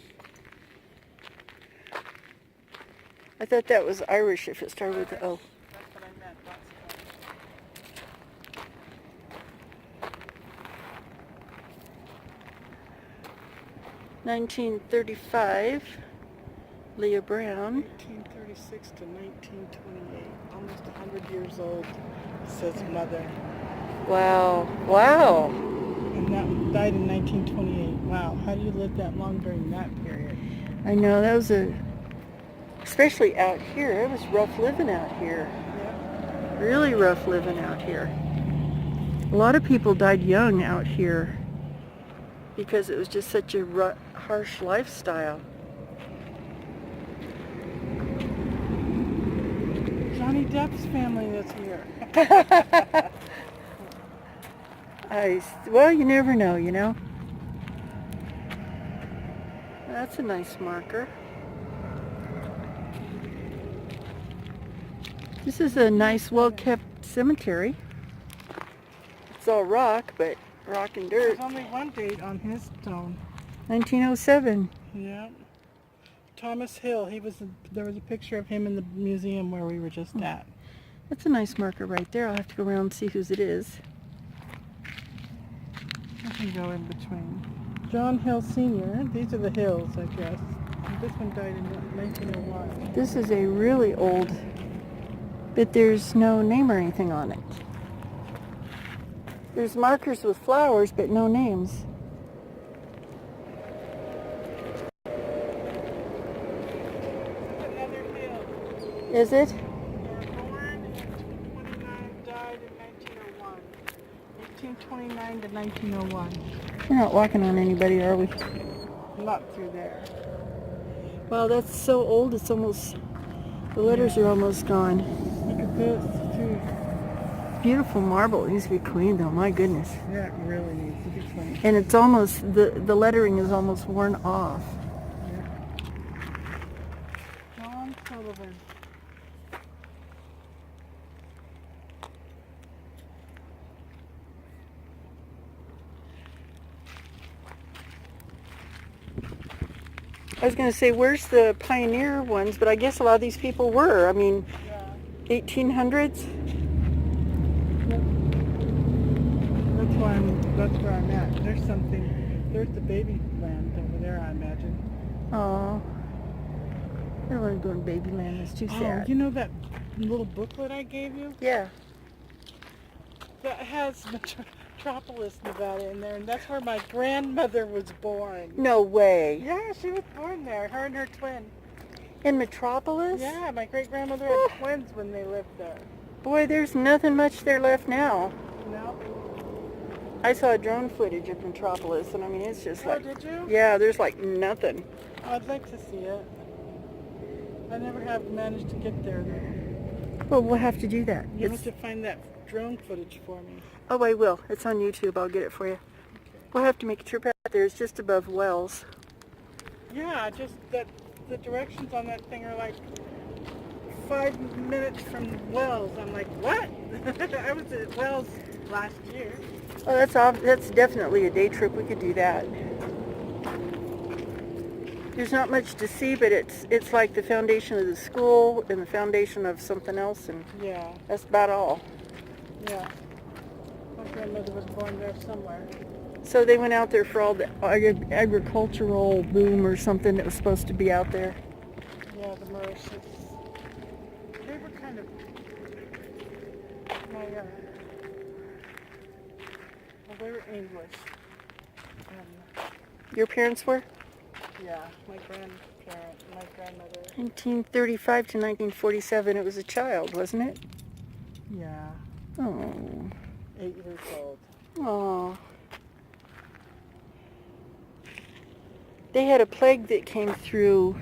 I thought that was Irish if it started with the O. That's what I meant, not Scottish. 1935, Leah Brown. 1836 to 1928. Almost 100 years old, says mother. Wow. Wow. died in 1928. Wow, how do you live that long during that period? I know, that was especially out here, it was rough living out here. Yeah. Really rough living out here. A lot of people died young out here because it was just such a harsh lifestyle. Johnny Depp's family is here. Well, you never know, you know. That's a nice marker. This is a nice, well-kept cemetery. It's all rock, but rock and dirt. There's only one date on his stone. 1907. Yeah. Thomas Hill. There was a picture of him in the museum where we were just at. That's a nice marker right there. I'll have to go around and see whose it is. I can go in between. John Hill Sr. These are the Hills, I guess. And this one died in 1901. This is a really old, but there's no name or anything on it. There's markers with flowers, but no names. Another hill. Is it? They were born in 1829, died in 1901. 1829 to 1901. We're not walking on anybody, are we? Not through there. Wow, that's so old, it's almost, the letters are almost gone. Look at this, too. Beautiful marble. It needs to be cleaned though, my goodness. Yeah, it really needs to be cleaned. And it's almost, the lettering is almost worn off. Yeah. John Sullivan. I was going to say, where's the pioneer ones? But I guess a lot of these people were. I mean, Yeah. 1800s? That's where I'm at. There's there's the baby land over there, I imagine. Oh, I don't want to go in Babyland. It's too sad. Oh, you know that little booklet I gave you? Yeah. That has Metropolis, Nevada in there, and that's where my grandmother was born. No way. Yeah, she was born there, her and her twin. In Metropolis? Yeah, my great-grandmother had twins when they lived there. Boy, there's nothing much there left now. No? I saw drone footage of Metropolis, and I mean, it's just Oh, like... did you? Yeah, there's like nothing. I'd like to see it. I never have managed to get there, though. Well, we'll have to do that. You have to find that drone footage for me. Oh, I will. It's on YouTube. I'll get it for you. Okay. We'll have to make a trip out there. It's just above Wells. Yeah, just that the directions on that thing are like 5 minutes from Wells. I'm like, what? I was at Wells last year. Oh, that's definitely a day trip. We could do that. There's not much to see, but it's like the foundation of the school and the foundation of something else, and Yeah, that's about all. yeah. My grandmother was born there somewhere. So they went out there for all the agricultural boom or something that was supposed to be out there. Yeah, the Mauritius. They were kind of my well, they were English. And Your parents were? yeah, my grandmother. 1935 to 1947. It was a child, wasn't it? Yeah, Oh. 8 years old. Oh. They had a plague that came through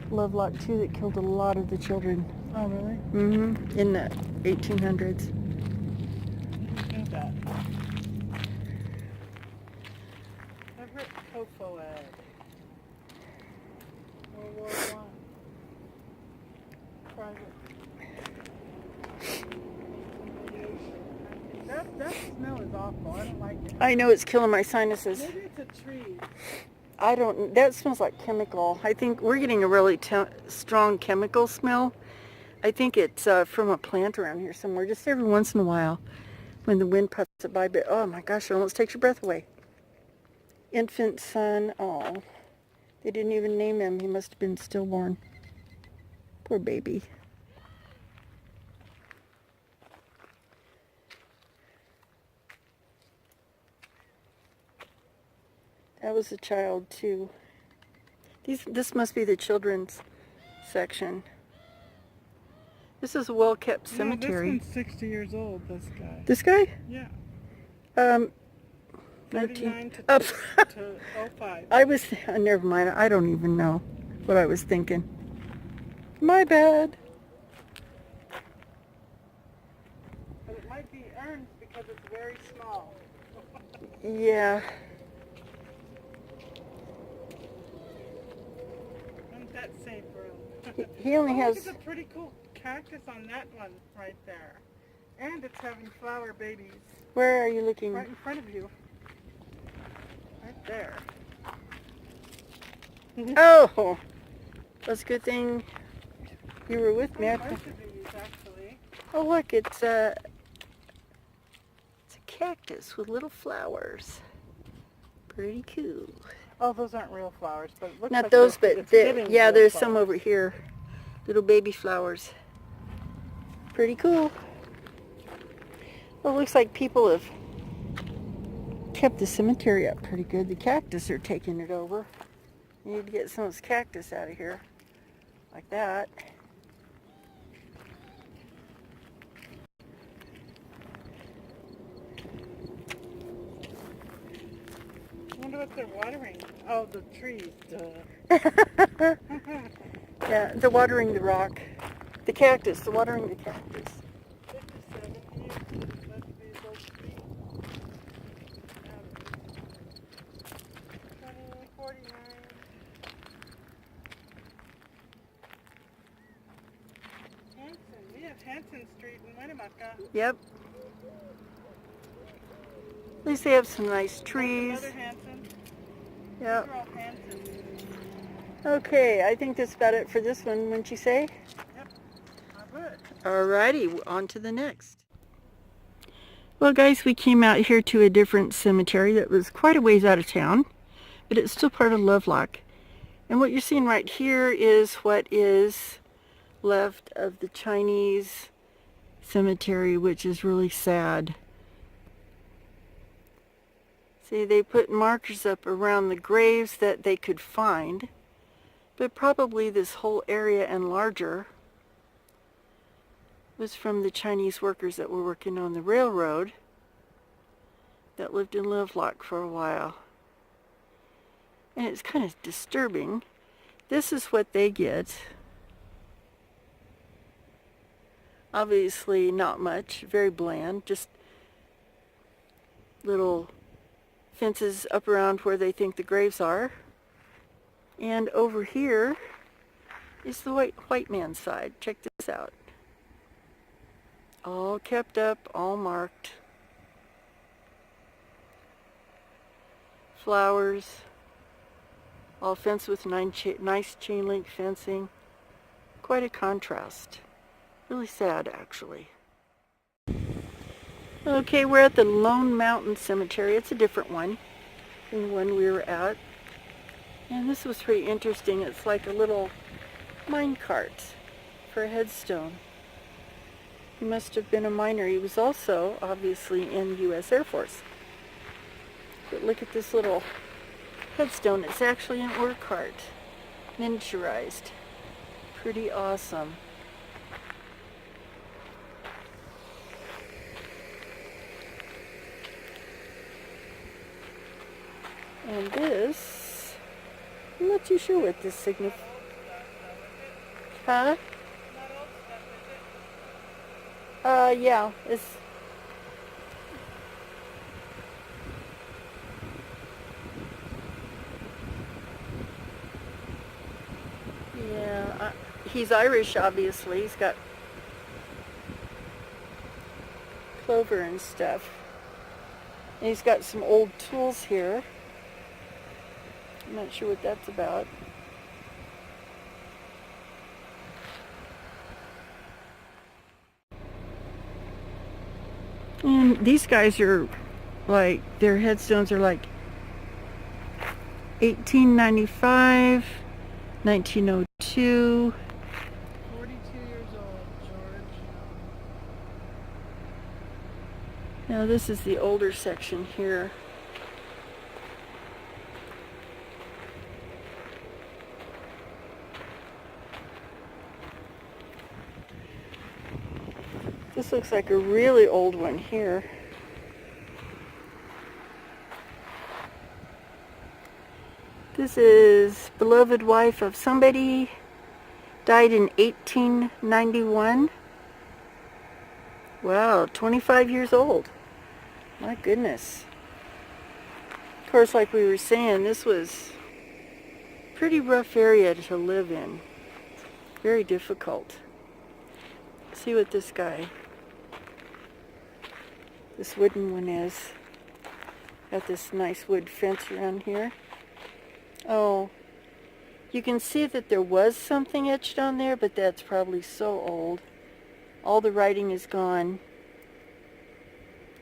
Lovelock too that killed a lot of the children. Oh, really? Mm-hmm. In the 1800s. I didn't know that. Everett Kofoed. World War I. Private. That smell is awful. I don't like it. I know it's killing my sinuses. Maybe it's a tree. That smells like chemical. I think we're getting a really strong chemical smell. I think it's from a plant around here somewhere, just every once in a while when the wind puffs it by, but oh my gosh, it almost takes your breath away. Infant son, oh, they didn't even name him. He must have been stillborn. Poor baby. I was a child too. This must be the children's section. This is a well-kept cemetery. No, this one's 60 years old, this guy. This guy? Yeah. 19. 39 to, Oh, to 05. I was, never mind. I don't even know what I was thinking. My bad. But it might be urns because it's very small. Yeah. Isn't that safe room? He only Look has... at the pretty cool cactus on that one right there. And it's having flower babies. Where are you looking? Right in front of you. Right there. Oh! That's a good thing you were with me. Most of these, actually. Oh, look, it's a cactus with little flowers. Pretty cool. Oh, those aren't real flowers, but it looks Not like those, it's but giving yeah, real there's flowers. some over here. Little baby flowers. Pretty cool. Well, it looks like people have kept the cemetery up pretty good. The cactus are taking it over. You need to get some of this cactus out of here. Like that. I wonder what they're watering. Oh, the trees. Duh. Yeah, they're watering the rock. The cactus, they're watering the cactus. 57 years. Must be those trees. 2049. Hanson. We have Hanson Street in Winnemucca. Yep. At least they have some nice trees. Another Hanson. Yep. They're all Hanson. Okay, I think that's about it for this one, wouldn't you say? Yep. I would. Alrighty, on to the next. Well guys, we came out here to a different cemetery that was quite a ways out of town, but it's still part of Lovelock. And what you're seeing right here is what is left of the Chinese cemetery, which is really sad. See, they put markers up around the graves that they could find, but probably this whole area and larger was from the Chinese workers that were working on the railroad that lived in Lovelock for a while. And it's kind of disturbing. This is what they get. Obviously not much, very bland, just little fences up around where they think the graves are. And over here is the white man's side. Check this out. All kept up, all marked. Flowers. All fenced with nice chain link fencing. Quite a contrast. Really sad, actually. Okay, we're at the Lone Mountain Cemetery. It's a different one than the one we were at. And this was pretty interesting. It's like a little mine cart for a headstone. He must have been a miner. He was also, obviously, in the U.S. Air Force. But look at this little headstone. It's actually an ore cart, miniaturized. Pretty awesome. And this, I'm not too sure what this signifies. Huh? Yeah, it's... Yeah, he's Irish, obviously. He's got clover and stuff. And he's got some old tools here. I'm not sure what that's about. And these guys are like, their headstones are like 1895, 1902. 42 years old, George. Now this is the older section here. This looks like a really old one here. This is beloved wife of somebody, died in 1891. Wow, 25 years old. My goodness. Of course, like we were saying, this was a pretty rough area to live in. Very difficult. Let's see what this wooden one is. Got this nice wood fence around here. Oh, you can see that there was something etched on there, but that's probably so old. All the writing is gone.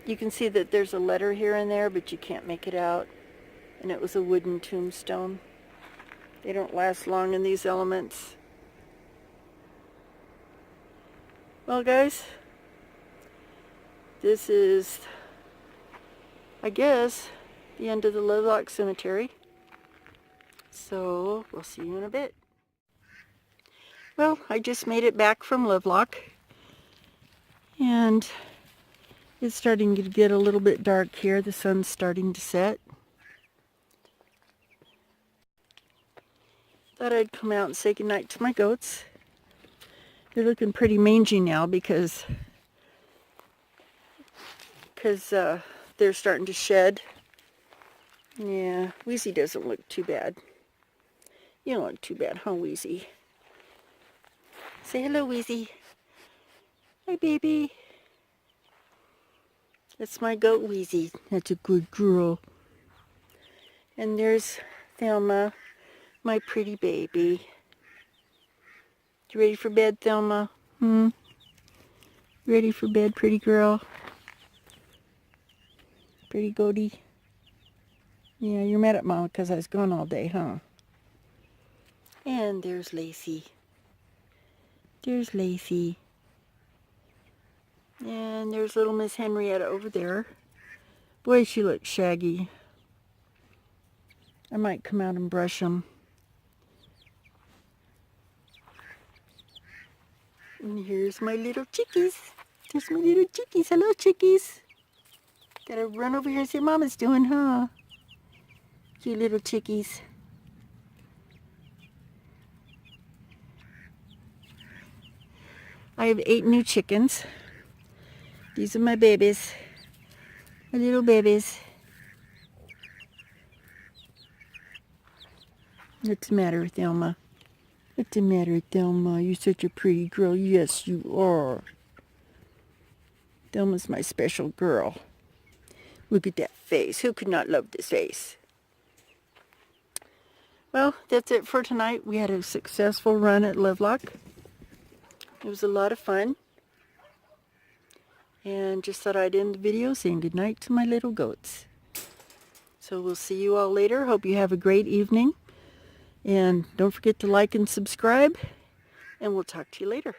You can see that there's a letter here and there, but you can't make it out. And it was a wooden tombstone. They don't last long in these elements. Well, guys, this is, I guess, the end of the Lovelock Cemetery. So, we'll see you in a bit. Well, I just made it back from Lovelock. And it's starting to get a little bit dark here. The sun's starting to set. Thought I'd come out and say goodnight to my goats. They're looking pretty mangy now because they're starting to shed. Yeah, Wheezy doesn't look too bad. You don't look too bad, huh, Wheezy? Say hello, Wheezy. Hi, baby. That's my goat, Wheezy. That's a good girl. And there's Thelma, my pretty baby. You ready for bed, Thelma? Ready for bed, pretty girl? Pretty goatie? Yeah, you're mad at Mama because I was gone all day, huh? And there's Lacey. There's Lacey. And there's little Miss Henrietta over there. Boy, she looks shaggy. I might come out and brush them. And here's my little chickies. There's my little chickies. Hello, chickies. Gotta run over here and see what Mama's doing, huh? Cute little chickies. I have 8 new chickens. These are my babies. My little babies. What's the matter, Thelma? What's the matter, Thelma? You're such a pretty girl. Yes, you are. Thelma's my special girl. Look at that face. Who could not love this face? Well, that's it for tonight. We had a successful run at Lovelock. It was a lot of fun. And just thought I'd end the video saying goodnight to my little goats. So we'll see you all later. Hope you have a great evening. And don't forget to like and subscribe. And we'll talk to you later.